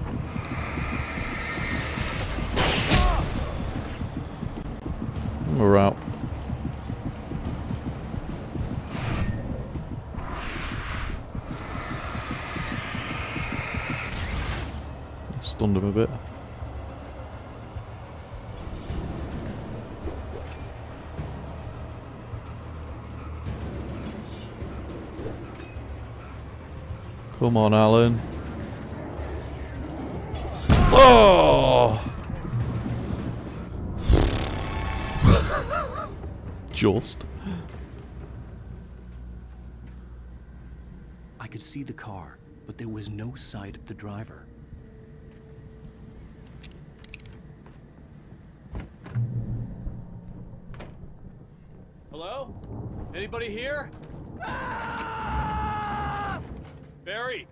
We're out. Stunned him a bit. Come on, Alan. Oh! Just. I could see the car, but there was no sight of the driver. Hello? Anybody here? Barry!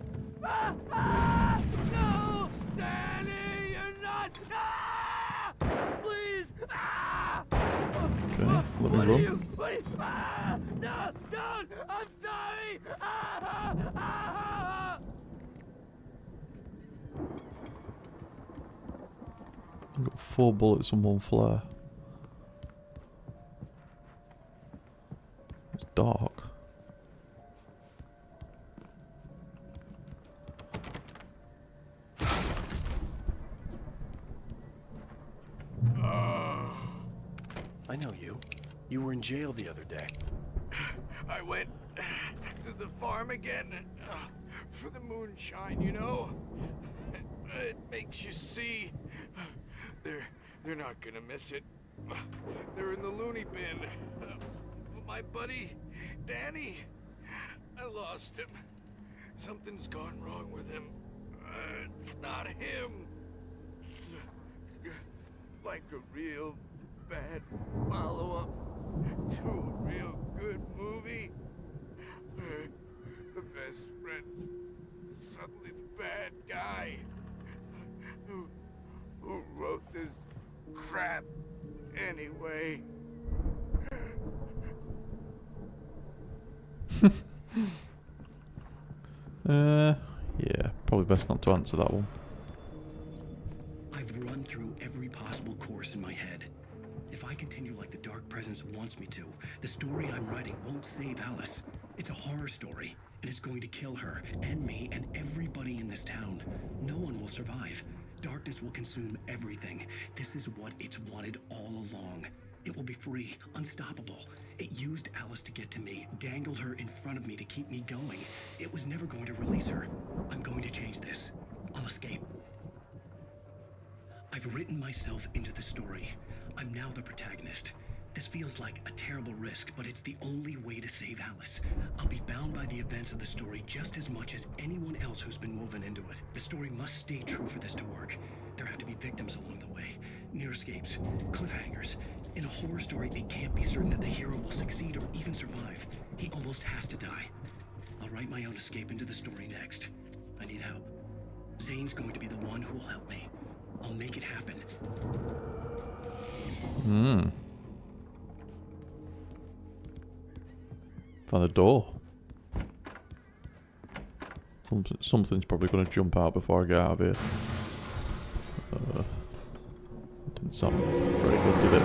No! Danny, you're not! Please! Okay, let me run. No! Don't! I'm sorry! I've got 4 bullets and 1 flare. It's dark. I know you. You were in jail the other day. I went to the farm again for the moonshine, you know? It makes you see. They're not gonna miss it. They're in the loony bin. But my buddy, Danny, I lost him. Something's gone wrong with him. It's not him. like a real bad follow-up to a real good movie. Where the best friend's suddenly the bad guy. Who wrote this crap anyway? Yeah, probably best not to answer that one. I've run through every possible course in my head. If I continue like the Dark Presence wants me to, the story I'm writing won't save Alice. It's a horror story, and it's going to kill her, and me, and everybody in this town. No one will survive. Darkness will consume everything. This is what it's wanted all along. It will be free, unstoppable. It used Alice to get to me, dangled her in front of me to keep me going. It was never going to release her. I'm going to change this. I'll escape. I've written myself into the story. I'm now the protagonist. This feels like a terrible risk, but it's the only way to save Alice. I'll be bound by the events of the story just as much as anyone else who's been woven into it. The story must stay true for this to work. There have to be victims along the way, near escapes, cliffhangers. In a horror story, it can't be certain that the hero will succeed or even survive. He almost has to die. I'll write my own escape into the story next. I need help. Zane's going to be the one who will help me. I'll make it happen. Found the door. Something's probably going to jump out before I get out of here. Didn't sound very good, did it?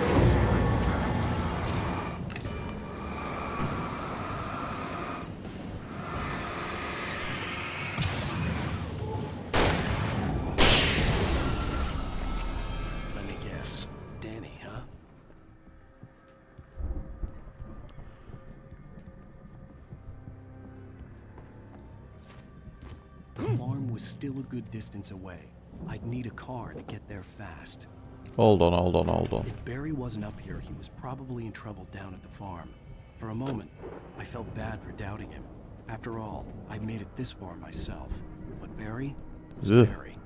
Still a good distance away. I'd need a car to get there fast. Hold on. If Barry wasn't up here, he was probably in trouble down at the farm. For a moment, I felt bad for doubting him. After all, I made it this far myself. But Barry was Barry.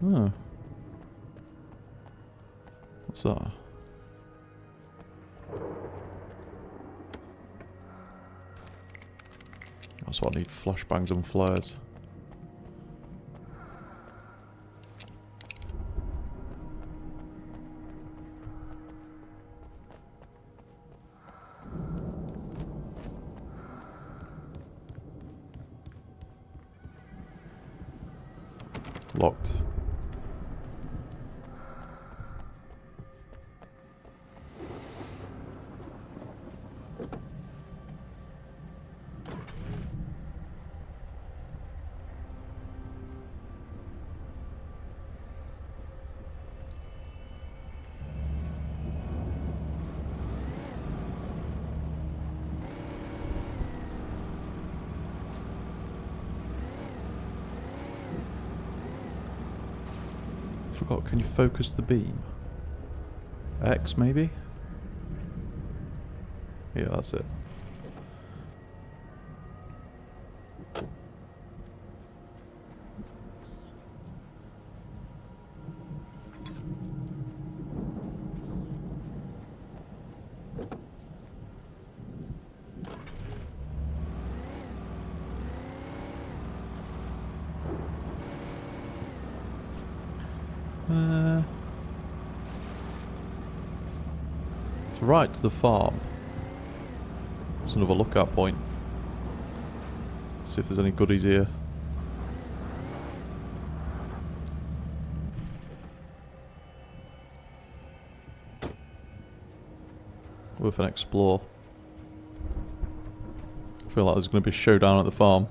Huh. What's that? That's what I need, flashbangs and flares. Locked. Forgot, can you focus the beam? X maybe? Yeah, that's it. It's right to the farm. It's another lookout point. See if there's any goodies here. Worth an explore. I feel like there's going to be a showdown at the farm.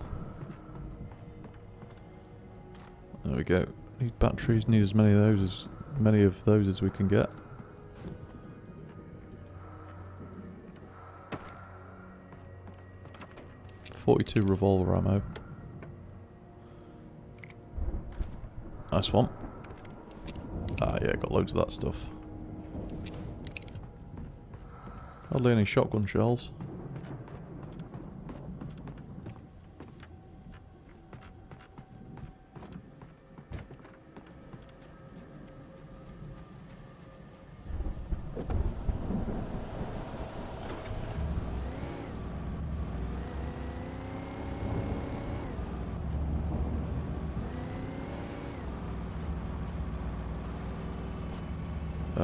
There we go. Need batteries. Need as many of those as we can get. .42 revolver ammo. Nice one. Ah, yeah, got loads of that stuff. Hardly any shotgun shells.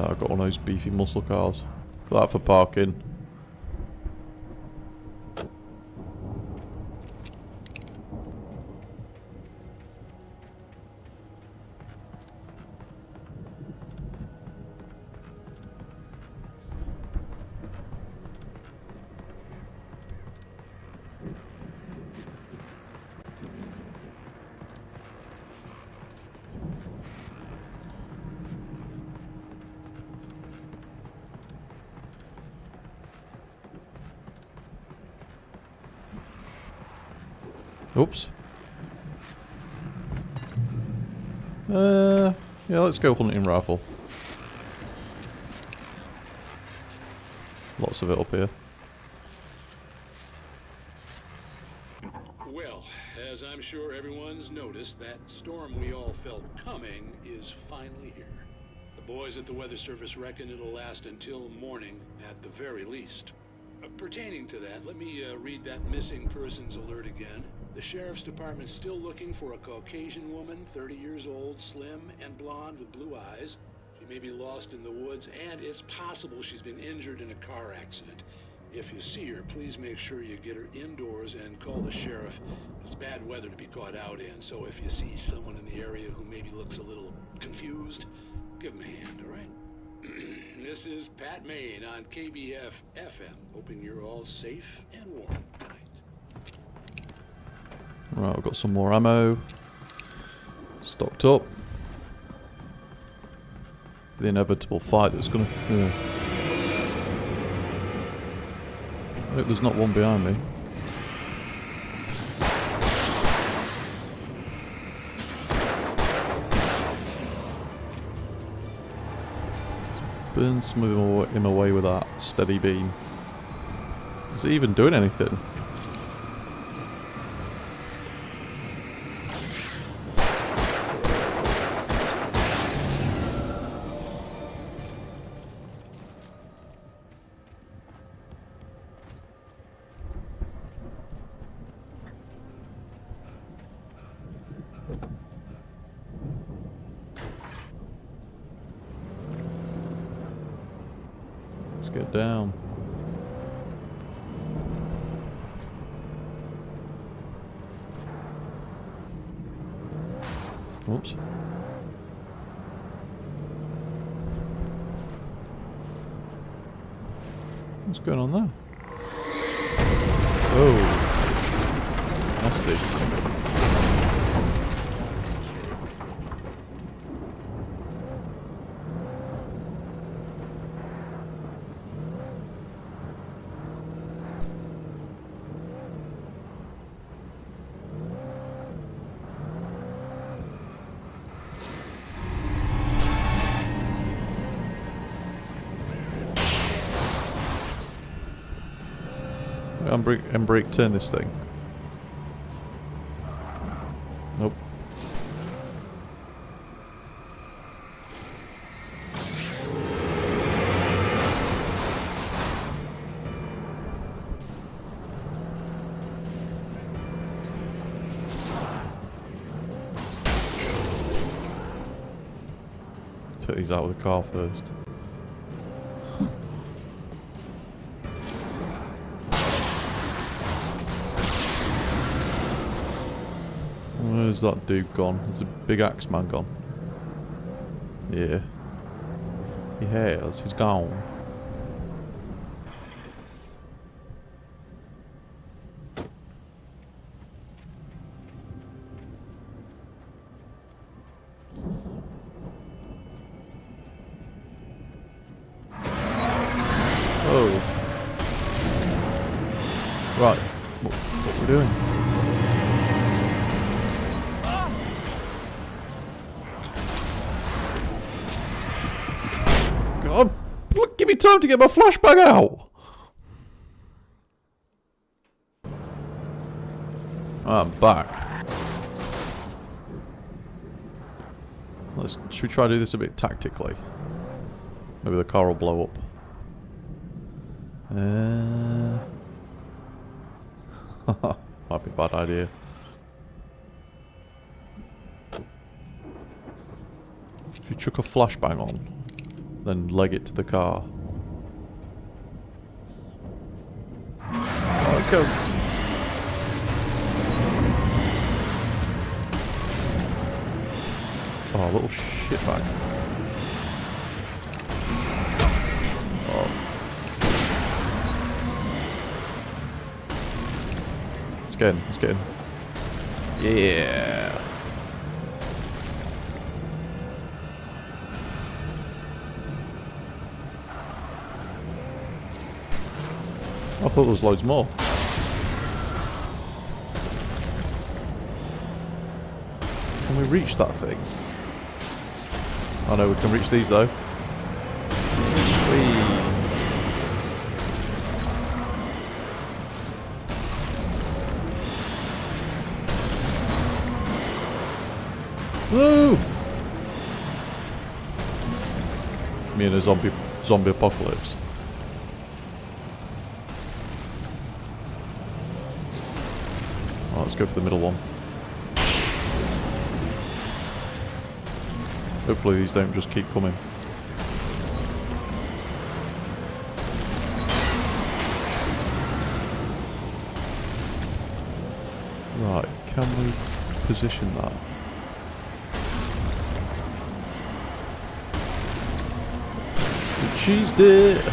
I've got one of those beefy muscle cars. That for parking. Oops. Yeah, let's go hunting rifle. Lots of it up here. Well, as I'm sure everyone's noticed, that storm we all felt coming is finally here. The boys at the Weather Service reckon it'll last until morning at the very least. Pertaining to that, let me read that missing persons alert again. The Sheriff's Department's still looking for a Caucasian woman, 30 years old, slim and blonde with blue eyes. She may be lost in the woods, and it's possible she's been injured in a car accident. If you see her, please make sure you get her indoors and call the sheriff. It's bad weather to be caught out in, so if you see someone in the area who maybe looks a little confused, give them a hand, all right? This is Pat Maine on KBF FM, hoping you're all safe and warm tonight. Right, I've got some more ammo. Stocked up. The inevitable fight that's gonna... Yeah. I hope there's not one behind me. Burn some of him away with that steady beam. Is it even doing anything? Get down. Whoops. What's going on there? Oh. Nasty. Handbrake, turn this thing. Nope. Take these out with the car first. Where's that dude gone? Is the big axe man gone? Yeah. He has. He's gone. Oh. Right. What are we doing? God, look, give me time to get my flashbang out. I'm back. Should we try to do this a bit tactically? Maybe the car will blow up. Might be a bad idea. If you chuck a flashbang on. then leg it to the car. Oh, let's go. Oh, little shitbag. Oh. Let's get in, let's get in. Yeah. I thought there was loads more. Can we reach that thing? Oh no, we can reach these though. Whee. Woo! Me and a zombie apocalypse. Oh, let's go for the middle one. Hopefully these don't just keep coming. Right, can we position that? We cheesed it!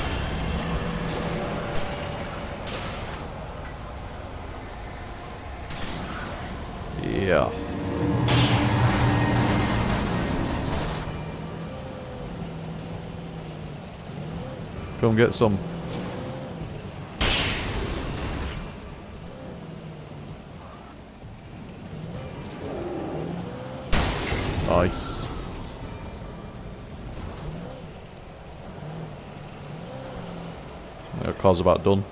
Yeah. Come get some. Nice. Our car's about done.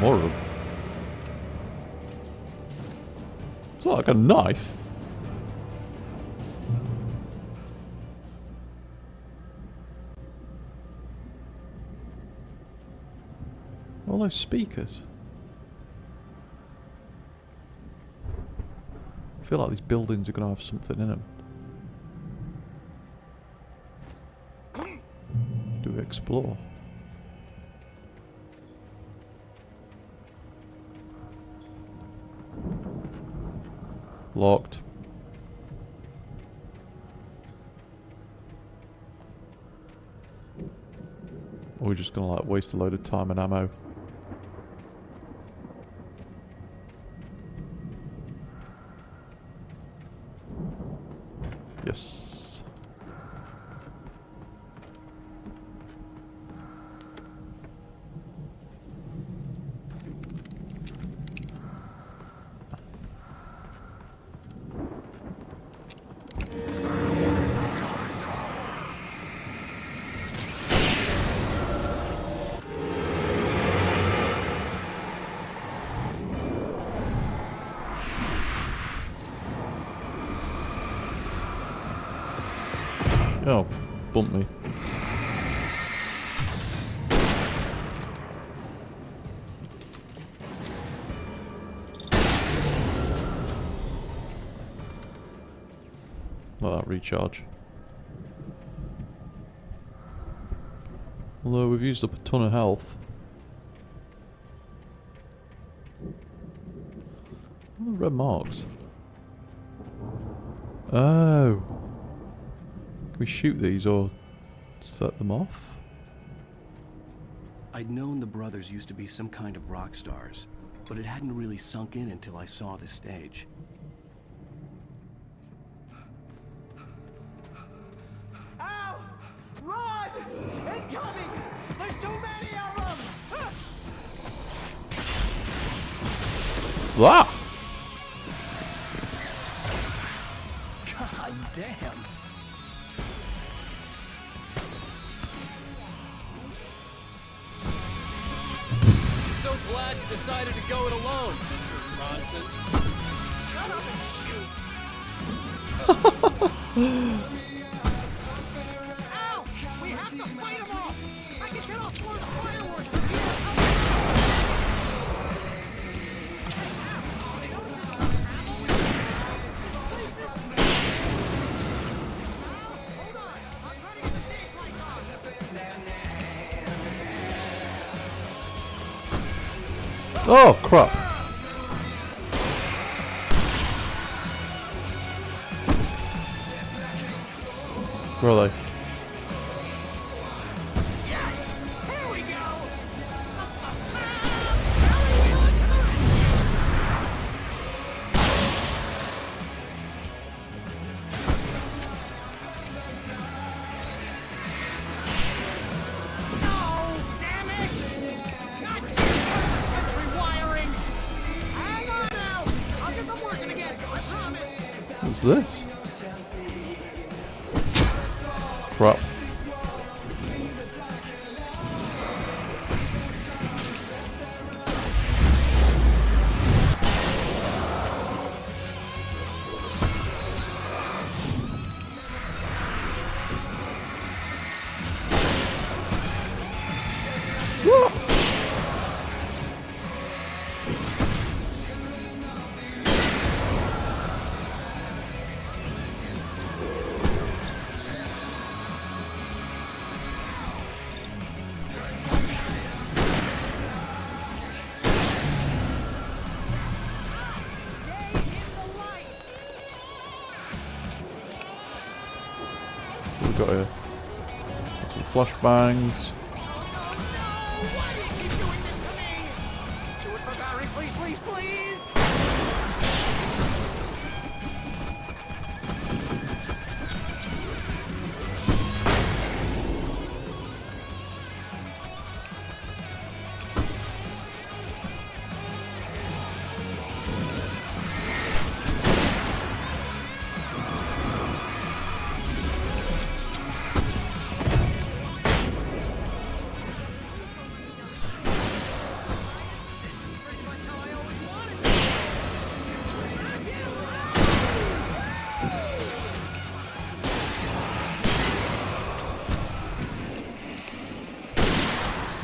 More of them. It's like a knife. All those speakers. I feel like these buildings are going to have something in them. Do we explore? Locked. Or we're just gonna like waste a load of time and ammo. Yes. Oh, bumped me. Let that recharge. Although we've used up a ton of health. What are the red marks? Oh. Can we shoot these or set them off? I'd known the brothers used to be some kind of rock stars, but it hadn't really sunk in until I saw the stage. Ow! Run! Incoming! There's too many of them! What's that? God damn. So glad you decided to go it alone, Mr. Bronson. Shut up and shoot! Ow! We have to fight them off! I can set off more of the fireworks from here! Oh, crap. Where are they? Yes! Here we go! No! Damn it! God damn it! Sentry wiring! Hang on now! I'll get them working again, I promise! What's this? Crap. What we got here? Some flashbangs. Why do you keep doing this to me? Do it for Barry, please, please, please!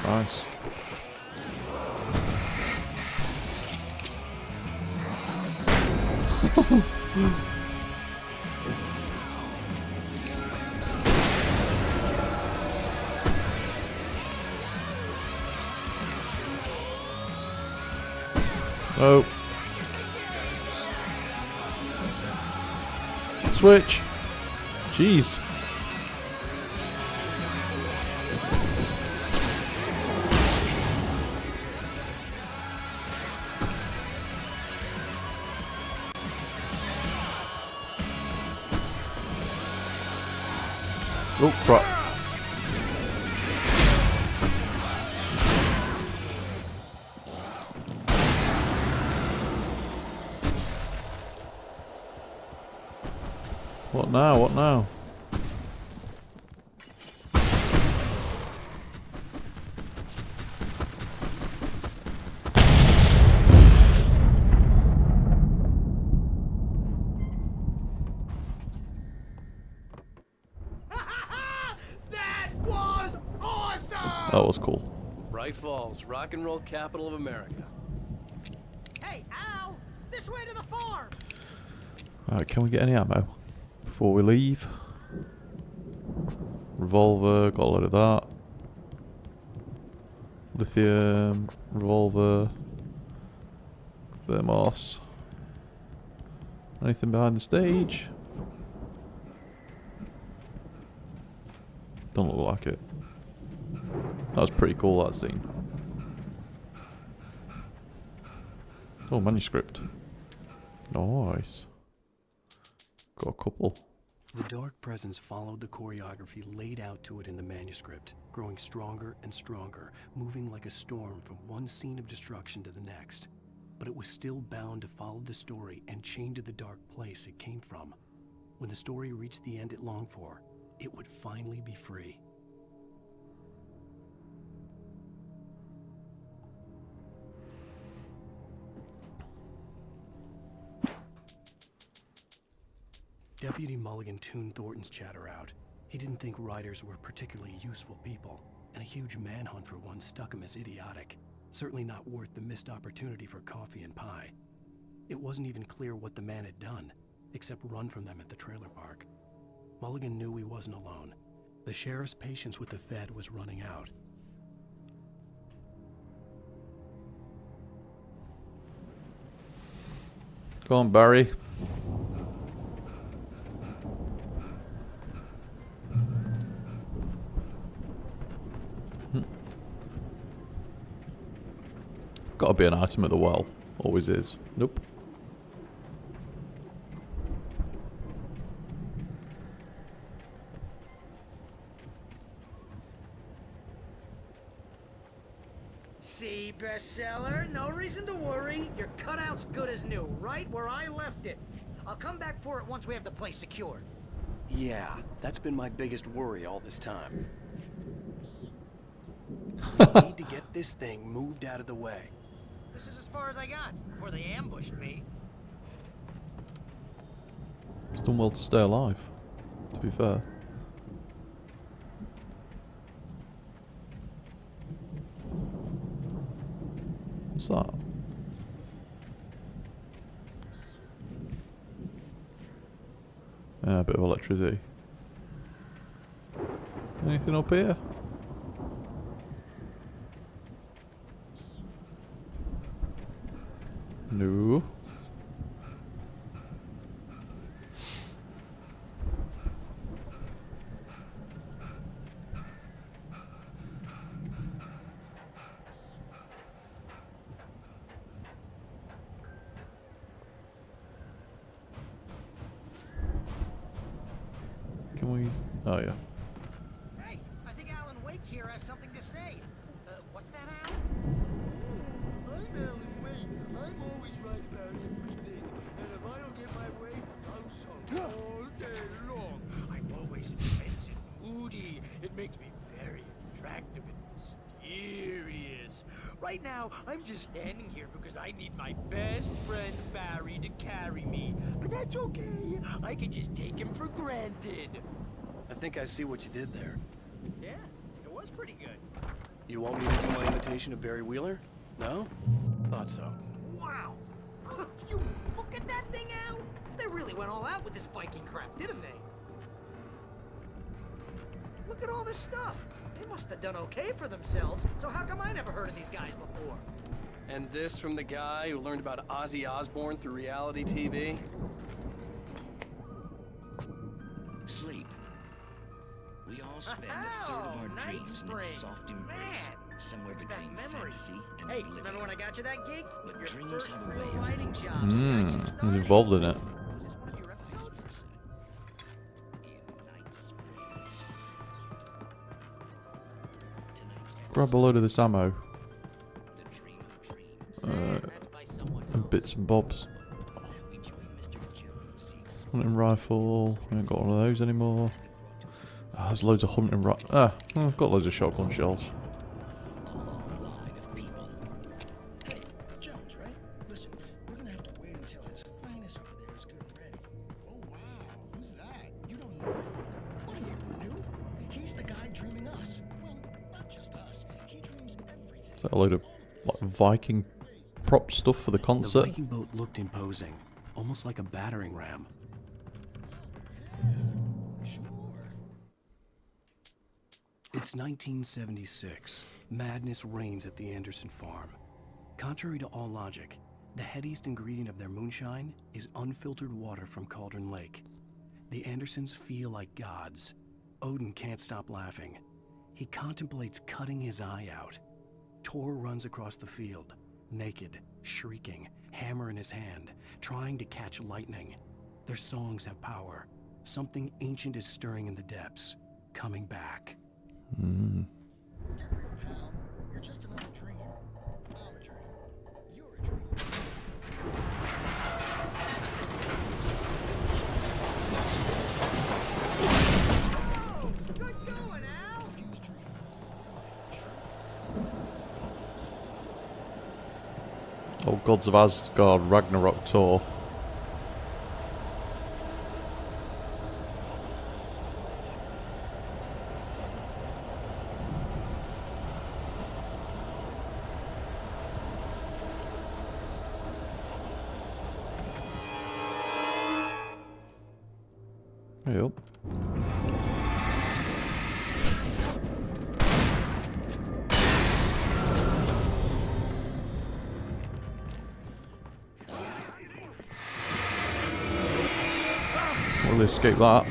Nice. Oh. Switch. Jeez. Oh, crap. What now? What now? That was awesome! That was cool. Bright Falls, rock and roll capital of America. Hey, Al! This way to the farm! Alright, can we get any ammo before we leave? Revolver, got a load of that. Lithium, revolver, thermos. Anything behind the stage? Don't look like it. That was pretty cool, that scene. Oh, manuscript. Nice. Got a couple. The dark presence followed the choreography laid out to it in the manuscript, growing stronger and stronger, moving like a storm from one scene of destruction to the next. But it was still bound to follow the story and chained to the dark place it came from. When the story reached the end it longed for, it would finally be free. Deputy Mulligan tuned Thornton's chatter out. He didn't think writers were particularly useful people, and a huge manhunt for one struck him as idiotic. Certainly not worth the missed opportunity for coffee and pie. It wasn't even clear what the man had done, except run from them at the trailer park. Mulligan knew he wasn't alone. The sheriff's patience with the Fed was running out. Go on, Barry. Gotta be an item at the well. Always is. Nope. See, bestseller? No reason to worry. Your cutout's good as new, right where I left it. I'll come back for it once we have the place secured. Yeah, that's been my biggest worry all this time. We need to get this thing moved out of the way. This is as far as I got before they ambushed me. It's done well to stay alive, to be fair. What's that? Yeah, a bit of electricity. Anything up here? No. Can we? Oh yeah. Hey, I think Alan Wake here has something to say. What's that, Al? I'm Alan Wake. I'm always right about everything. And if I don't get my way, I'll sulk all day long. I'm always intense and moody. It makes me very attractive and mysterious. Right now, I'm just standing here because I need my best friend Barry to carry me. But that's okay. I can just take him for granted. I think I see what you did there. Yeah, it was pretty good. You want me to do my imitation of Barry Wheeler? No? Thought so. Wow! You look at that thing, Al! They really went all out with this Viking crap, didn't they? Look at all this stuff. They must have done okay for themselves, so how come I never heard of these guys before? And this from the guy who learned about Ozzy Osbourne through reality TV? Sleep. We all spend a third of our dreams in its soft embrace, somewhere between fantasy and Hey, oblivion. remember when I got you that gig? But Your dreams first have a real way of writing job. I was involved in it. Was this one of your episodes? Grab a load of this ammo. And bits and bobs. Hunting rifle. I ain't got one of those anymore. Ah, there's loads of hunting I've got loads of shotgun shells. Hey, Jones, right? Listen, we're gonna have to wait until His Highness over there is good and ready. Oh wow, who's that? You don't know him? What are you, new? He's the guy dreaming us. Well, not just us. He dreams everything. Is that a load of like Viking prop stuff for the concert? The Viking boat looked imposing, almost like a battering ram. It's 1976. Madness reigns at the Anderson farm. Contrary to all logic, the headiest ingredient of their moonshine is unfiltered water from Cauldron Lake. The Andersons feel like gods. Odin can't stop laughing. He contemplates cutting his eye out. Tor runs across the field, naked, shrieking, hammer in his hand, trying to catch lightning. Their songs have power. Something ancient is stirring in the depths, coming back. Get real, pal. You're just another dream. I'm a dream. You're a dream. Oh, good going, Al. Oh, Gods of Asgard Ragnarok tour. Yep. really escape that.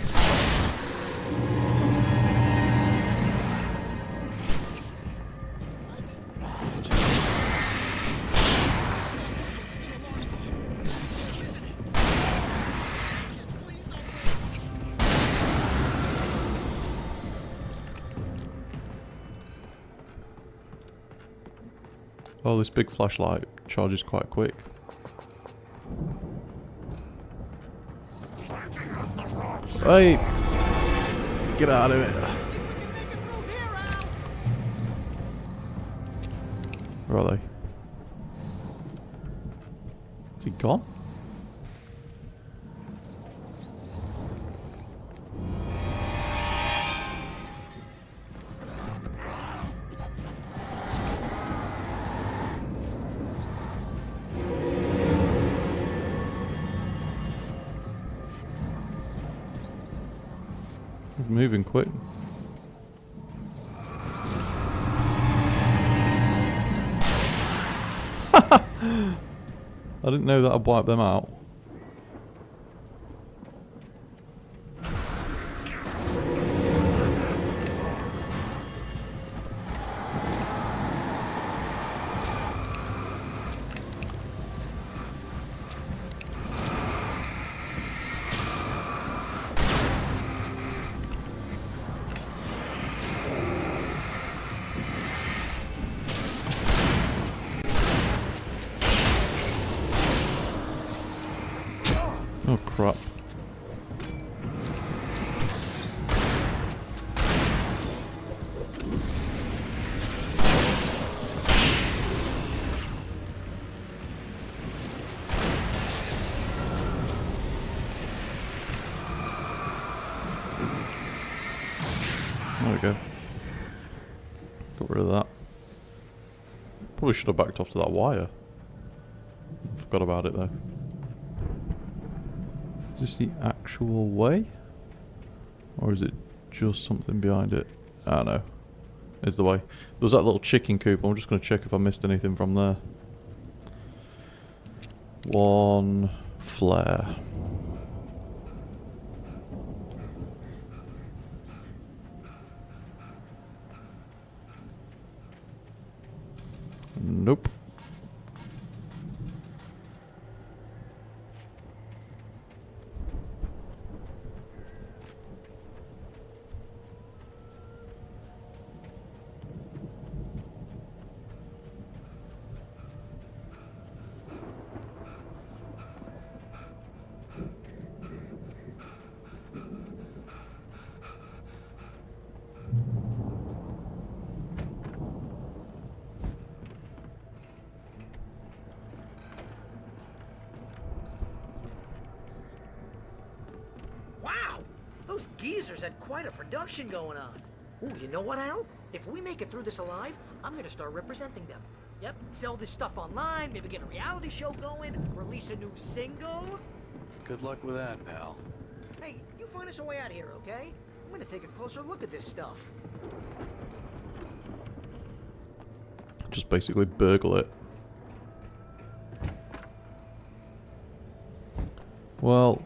Oh, this big flashlight charges quite quick. Hey! Get out of it. Where are they? Is he gone? He's moving quick. I didn't know that I'd wipe them out. Oh crap. There we go. Got rid of that. Probably should have backed off to that wire. Forgot about it though. Is this the actual way? Or is it just something behind it? I don't know. Is the way. There was that little chicken coop. I'm just going to check if I missed anything from there. One flare. Nope. Those geezers had quite a production going on. Ooh, you know what, Al? If we make it through this alive, I'm gonna start representing them. Yep, sell this stuff online, maybe get a reality show going, release a new single. Good luck with that, pal. Hey, you find us a way out of here, okay? I'm gonna take a closer look at this stuff. Just basically burgle it. Well,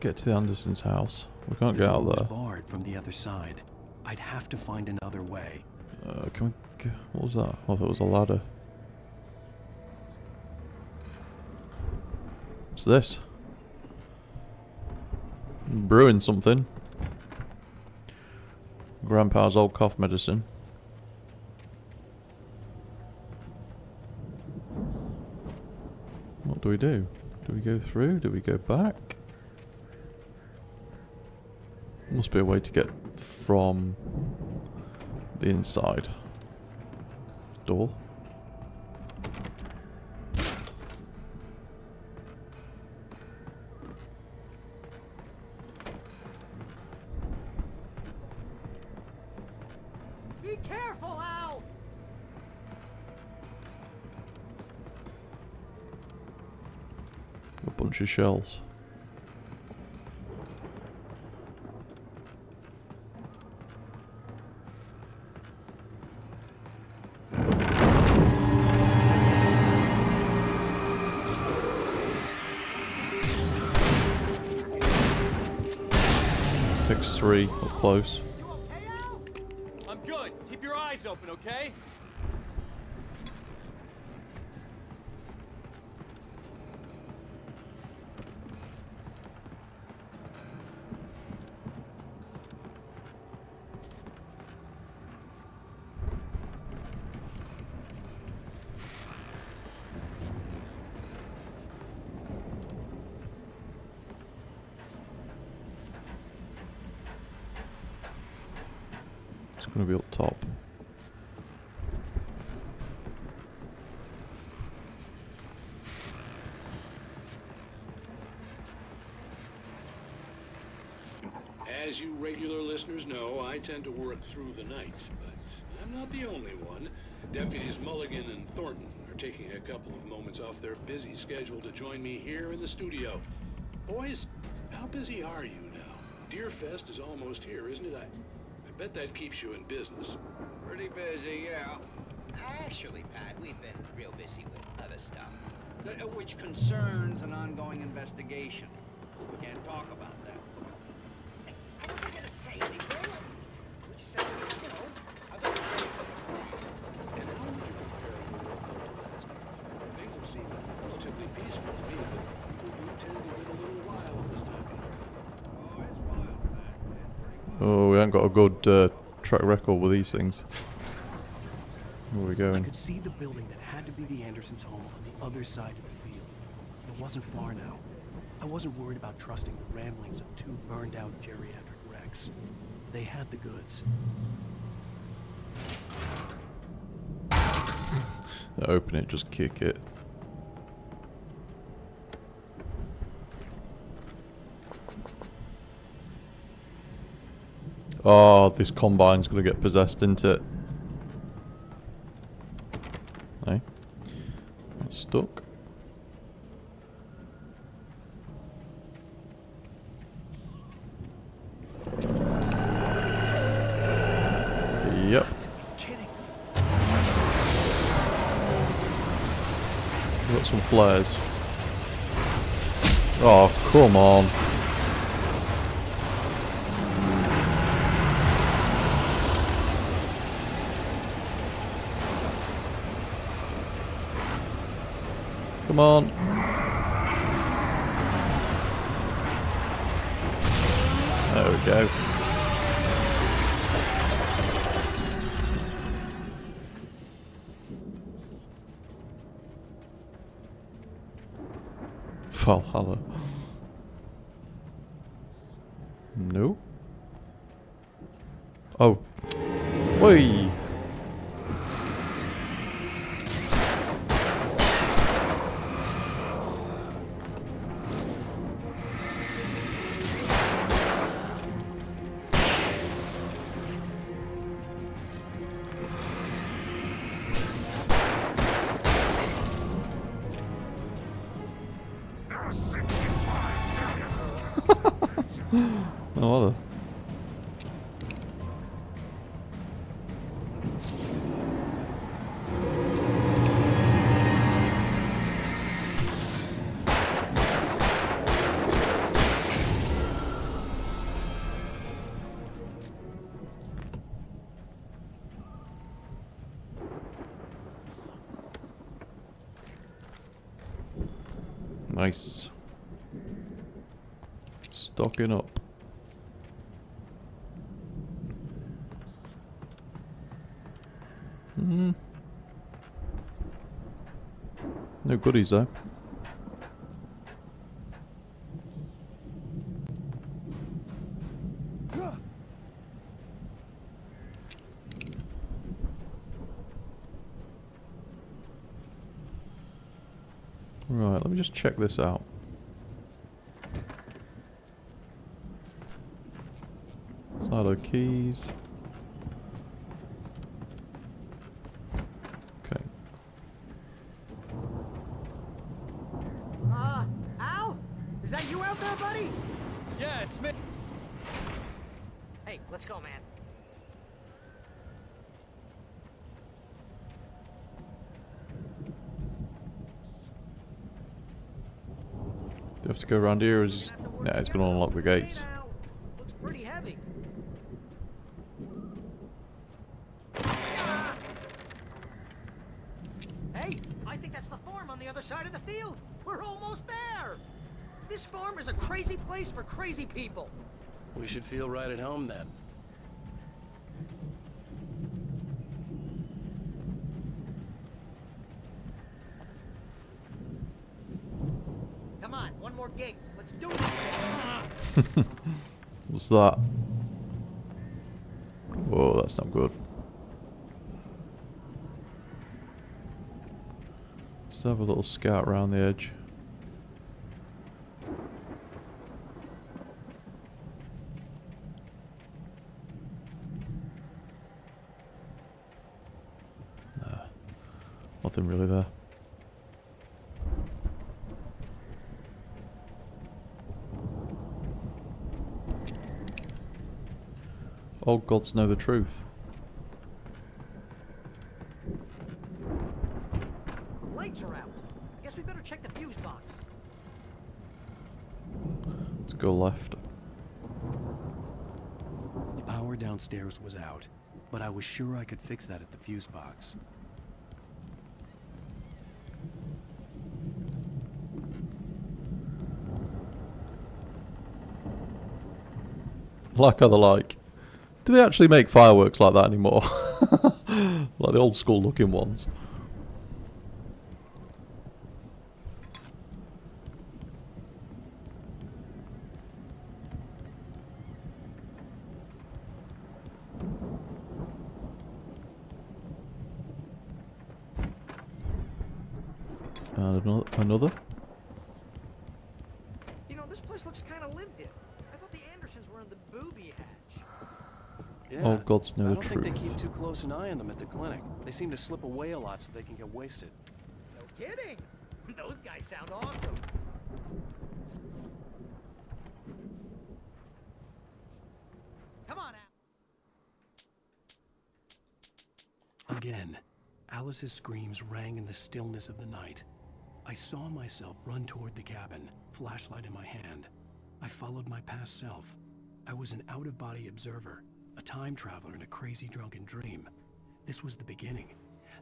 get to the Anderson's house. We can't get out there. Barred from the other side. I'd have to find another way. Can we go? What was that? Oh, that was a ladder. What's this? Brewing something. Grandpa's old cough medicine. What do we do? Do we go through? Do we go back? Must be a way to get from the inside. Door. Be careful, Al! A bunch of shells. X3 up close. I'm good. Keep your eyes open, okay? It's gonna be up top. As you regular listeners know, I tend to work through the night, but I'm not the only one. Deputies Mulligan and Thornton are taking a couple of moments off their busy schedule to join me here in the studio. Boys, how busy are you now? Deerfest is almost here, isn't it? I bet that keeps you in business. Pretty busy, yeah. Actually, Pat, we've been real busy with other stuff, which concerns an ongoing investigation. We can't talk about that. I wasn't gonna say anything. We just said, you know, other And how would you compare your work to the last time? Things have seemed relatively peaceful to me, but people do tend to get a little wild this time of year. Oh, it's wild, Pat. It's pretty wild. Oh, we haven't got a good track record with these things. Where are we I going? could see the building that had to be the Andersons' home on the other side of the field. It wasn't far now. I wasn't worried about trusting the ramblings of two burned-out geriatric wrecks. They had the goods. Open it, just kick it. Oh, this combine's gonna get possessed, isn't it? Hey, that's stuck. Yep. Got some flares. Oh, come on. Come on. There we go. Valhalla. No. Oh. Whee! No other. Nice. Stocking up. No goodies though. Right, let me just check this out. Silo keys. Okay. Al? Is that you out there, buddy? Yeah, it's me. Hey, let's go, man. Do you have to go around here or is... Nah, it's gonna unlock the gates. Looks pretty heavy. that's the farm on the other side of the field. We're almost there. This farm is a crazy place for crazy people. We should feel right at home then. Come on, one more gate. Let's do this. What's that? Whoa, that's not good. Let's have a little scout around the edge. Nah, nothing really there. All gods know the truth. The lights are out. Guess we better check the fuse box. Let's go left. The power downstairs was out, but I was sure I could fix that at the fuse box. Like how they're like, do they actually make fireworks like that anymore? Like the old school looking ones. And another. You know, this place looks kind of lived in. I thought the Andersons were in the booby hatch. Yeah, All gods know I the don't think truth. they keep too close an eye on them at the clinic. They seem to slip away a lot so they can get wasted. No kidding. Those guys sound awesome. Come on, Al. Again, Alice's screams rang in the stillness of the night. I saw myself run toward the cabin, flashlight in my hand. I followed my past self. I was an out-of-body observer, a time traveler in a crazy drunken dream. This was the beginning.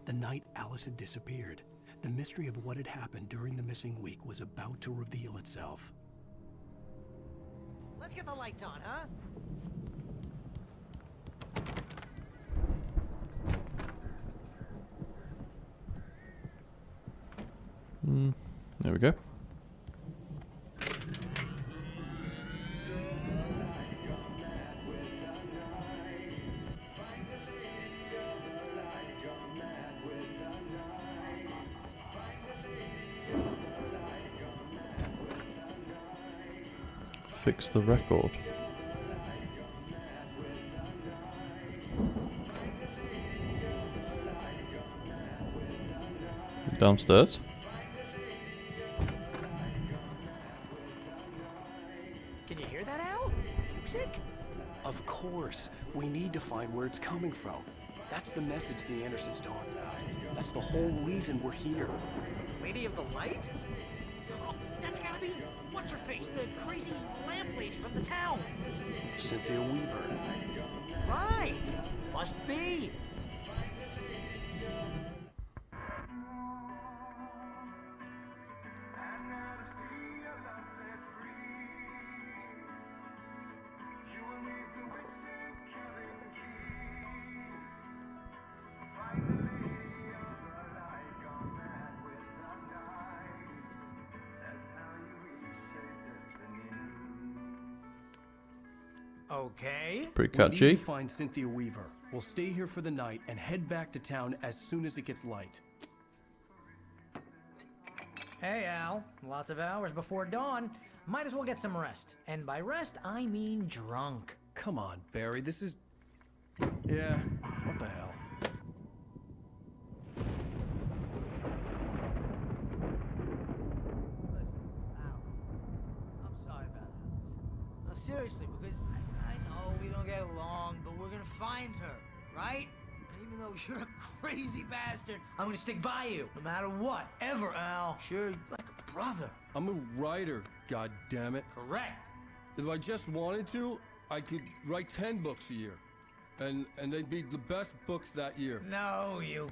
The night Alice had disappeared. The mystery of what had happened during the missing week was about to reveal itself. Let's get the lights on, huh? There we go. Fix the record. Downstairs. Can you hear that, Al? Music? Of course. We need to find where it's coming from. That's the message the Andersons talked about. That's the whole reason we're here. Lady of the Light? Oh, that's gotta be what's-her-face, the crazy lamp lady from the town. Cynthia Weaver. Right. Must be. Okay. Pretty We need catchy. to find Cynthia Weaver. We'll stay here for the night and head back to town as soon as it gets light. Hey, Al. Lots of hours before dawn. Might as well get some rest. And by rest, I mean drunk. Come on, Barry. This is... Yeah, what the hell? I'm sorry about Alice. No, seriously, because I know we don't get along, but we're gonna find her, right? And even though you're a crazy bastard, I'm gonna stick by you, no matter what, ever, Al. Sure, like a brother. I'm a writer, goddammit. Correct. If I just wanted to, I could write 10 books a year. And they'd be the best books that year. No, you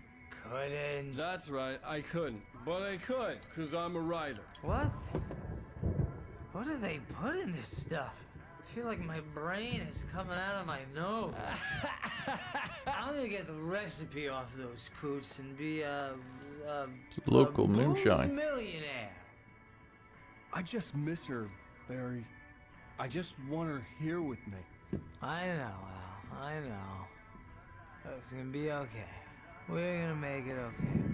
couldn't. That's right, I couldn't. But I could, because I'm a writer. What? What do they put in this stuff? I feel like my brain is coming out of my nose. I'm gonna get the recipe off those coots and be Local a moonshine. booze millionaire. I just miss her, Barry. I just want her here with me. I know, Al. I know. It's gonna be okay. We're gonna make it okay.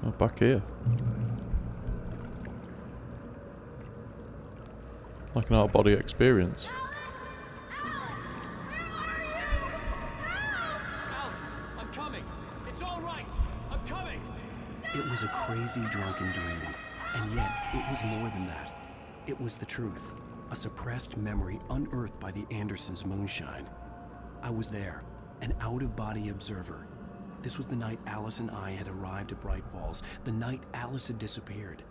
Oh, back here. Like an out-of-body experience. Alice, I'm coming. It's all right. I'm coming. It was a crazy drunken dream, and yet it was more than that. It was the truth, a suppressed memory unearthed by the Andersons' moonshine. I was there, an out-of-body observer. This was the night Alice and I had arrived at Bright Falls, the night Alice had disappeared.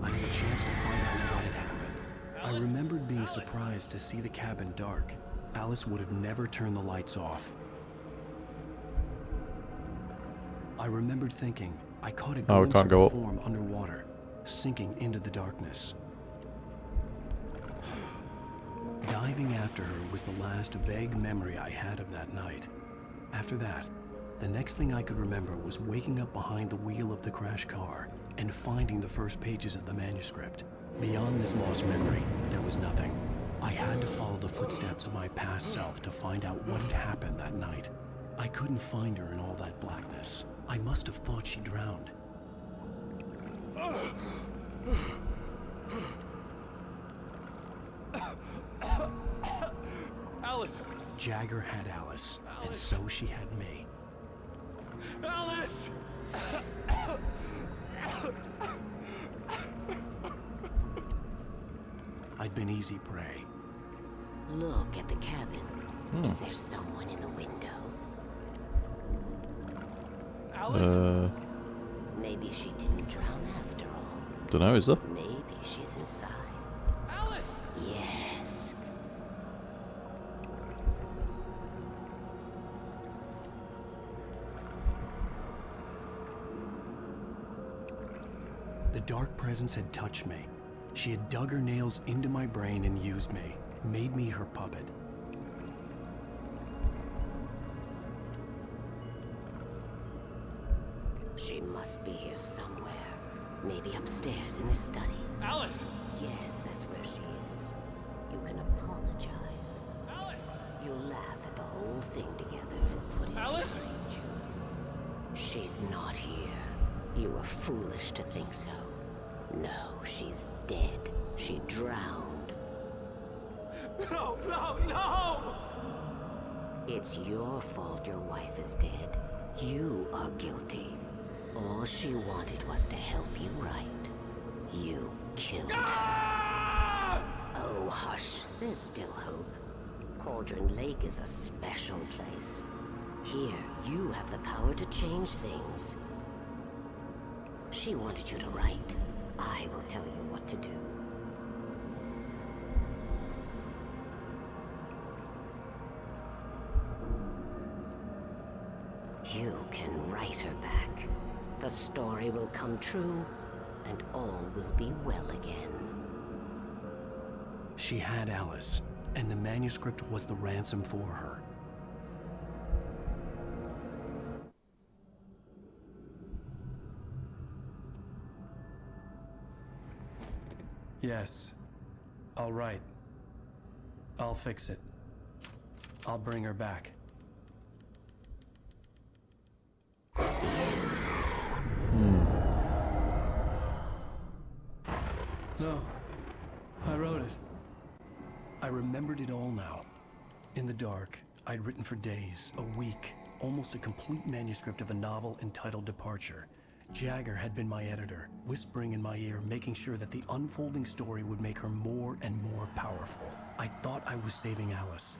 I had a chance to find out what had happened. I remembered being surprised to see the cabin dark. Alice would have never turned the lights off. I remembered thinking I caught a glimpse of her form underwater, sinking into the darkness. Diving after her was the last vague memory I had of that night. After that, the next thing I could remember was waking up behind the wheel of the crash car and finding the first pages of the manuscript. Beyond this lost memory, there was nothing. I had to follow the footsteps of my past self to find out what had happened that night. I couldn't find her in all that blackness. I must have thought she drowned. Alice! Jagger had Alice, and so she had me. Alice! I'd been easy prey. Look at the cabin. Is there someone in the window? Alice? Maybe she didn't drown after all. Dunno, is there? Maybe she's inside. Alice! Yes. The dark presence had touched me. She had dug her nails into my brain and used me, made me her puppet. She must be here somewhere. Maybe upstairs in the study. Alice! Yes, that's where she is. You can apologize. Alice! You'll laugh at the whole thing together and put it Alice! behind you. She's not here. You were foolish to think so. No, she's dead. She drowned. No, no, no! It's your fault your wife is dead. You are guilty. All she wanted was to help you right. You killed her. Oh, hush. There's still hope. Cauldron Lake is a special place. Here, you have the power to change things. She wanted you to write. I will tell you what to do. You can write her back. The story will come true, and all will be well again. She had Alice, and the manuscript was the ransom for her. Yes. All right. I'll fix it. I'll bring her back. No, I wrote it. I remembered it all now. In the dark, I'd written for days, a week, almost a complete manuscript of a novel entitled Departure. Jagger had been my editor, whispering in my ear, making sure that the unfolding story would make her more and more powerful. I thought I was saving Alice.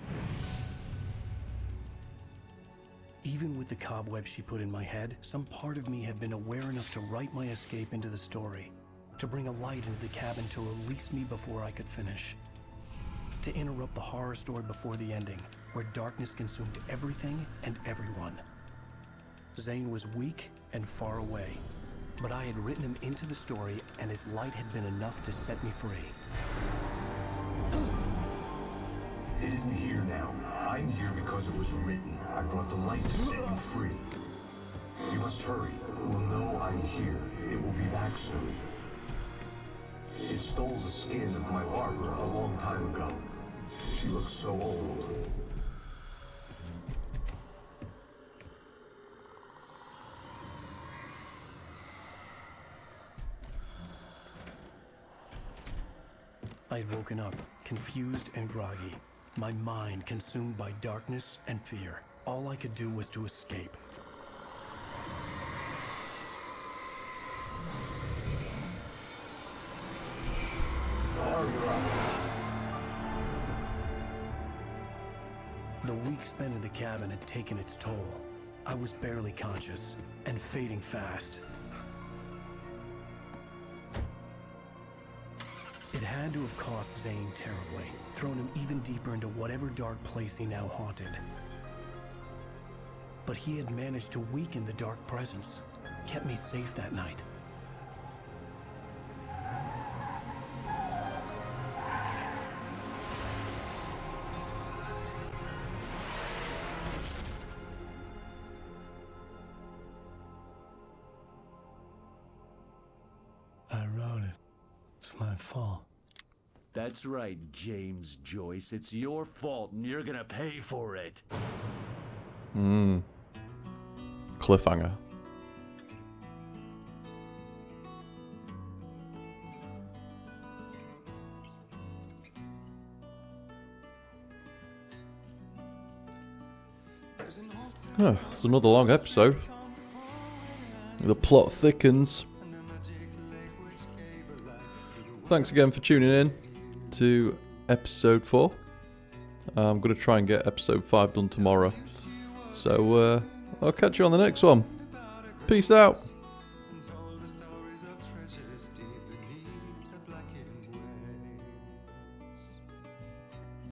Even with the cobwebs she put in my head, some part of me had been aware enough to write my escape into the story, to bring a light into the cabin to release me before I could finish, to interrupt the horror story before the ending, where darkness consumed everything and everyone. Zane was weak and far away, but I had written him into the story, and his light had been enough to set me free. It isn't here now. I'm here because it was written. I brought the light to set you free. You must hurry. We'll know I'm here. It will be back soon. It stole the skin of my Barbara a long time ago. She looks so old. I had woken up, confused and groggy, my mind consumed by darkness and fear. All I could do was to escape. The week spent in the cabin had taken its toll. I was barely conscious, and fading fast. It had to have cost Zane terribly, thrown him even deeper into whatever dark place he now haunted. But he had managed to weaken the dark presence, kept me safe that night. I wrote it. It's my fault. That's right, James Joyce. It's your fault, and you're gonna pay for it. Cliffhanger. Oh, it's another long episode. The plot thickens. Thanks again for tuning in to episode 4. I'm going to try and get episode 5 done tomorrow. So I'll catch you on the next one. Peace out.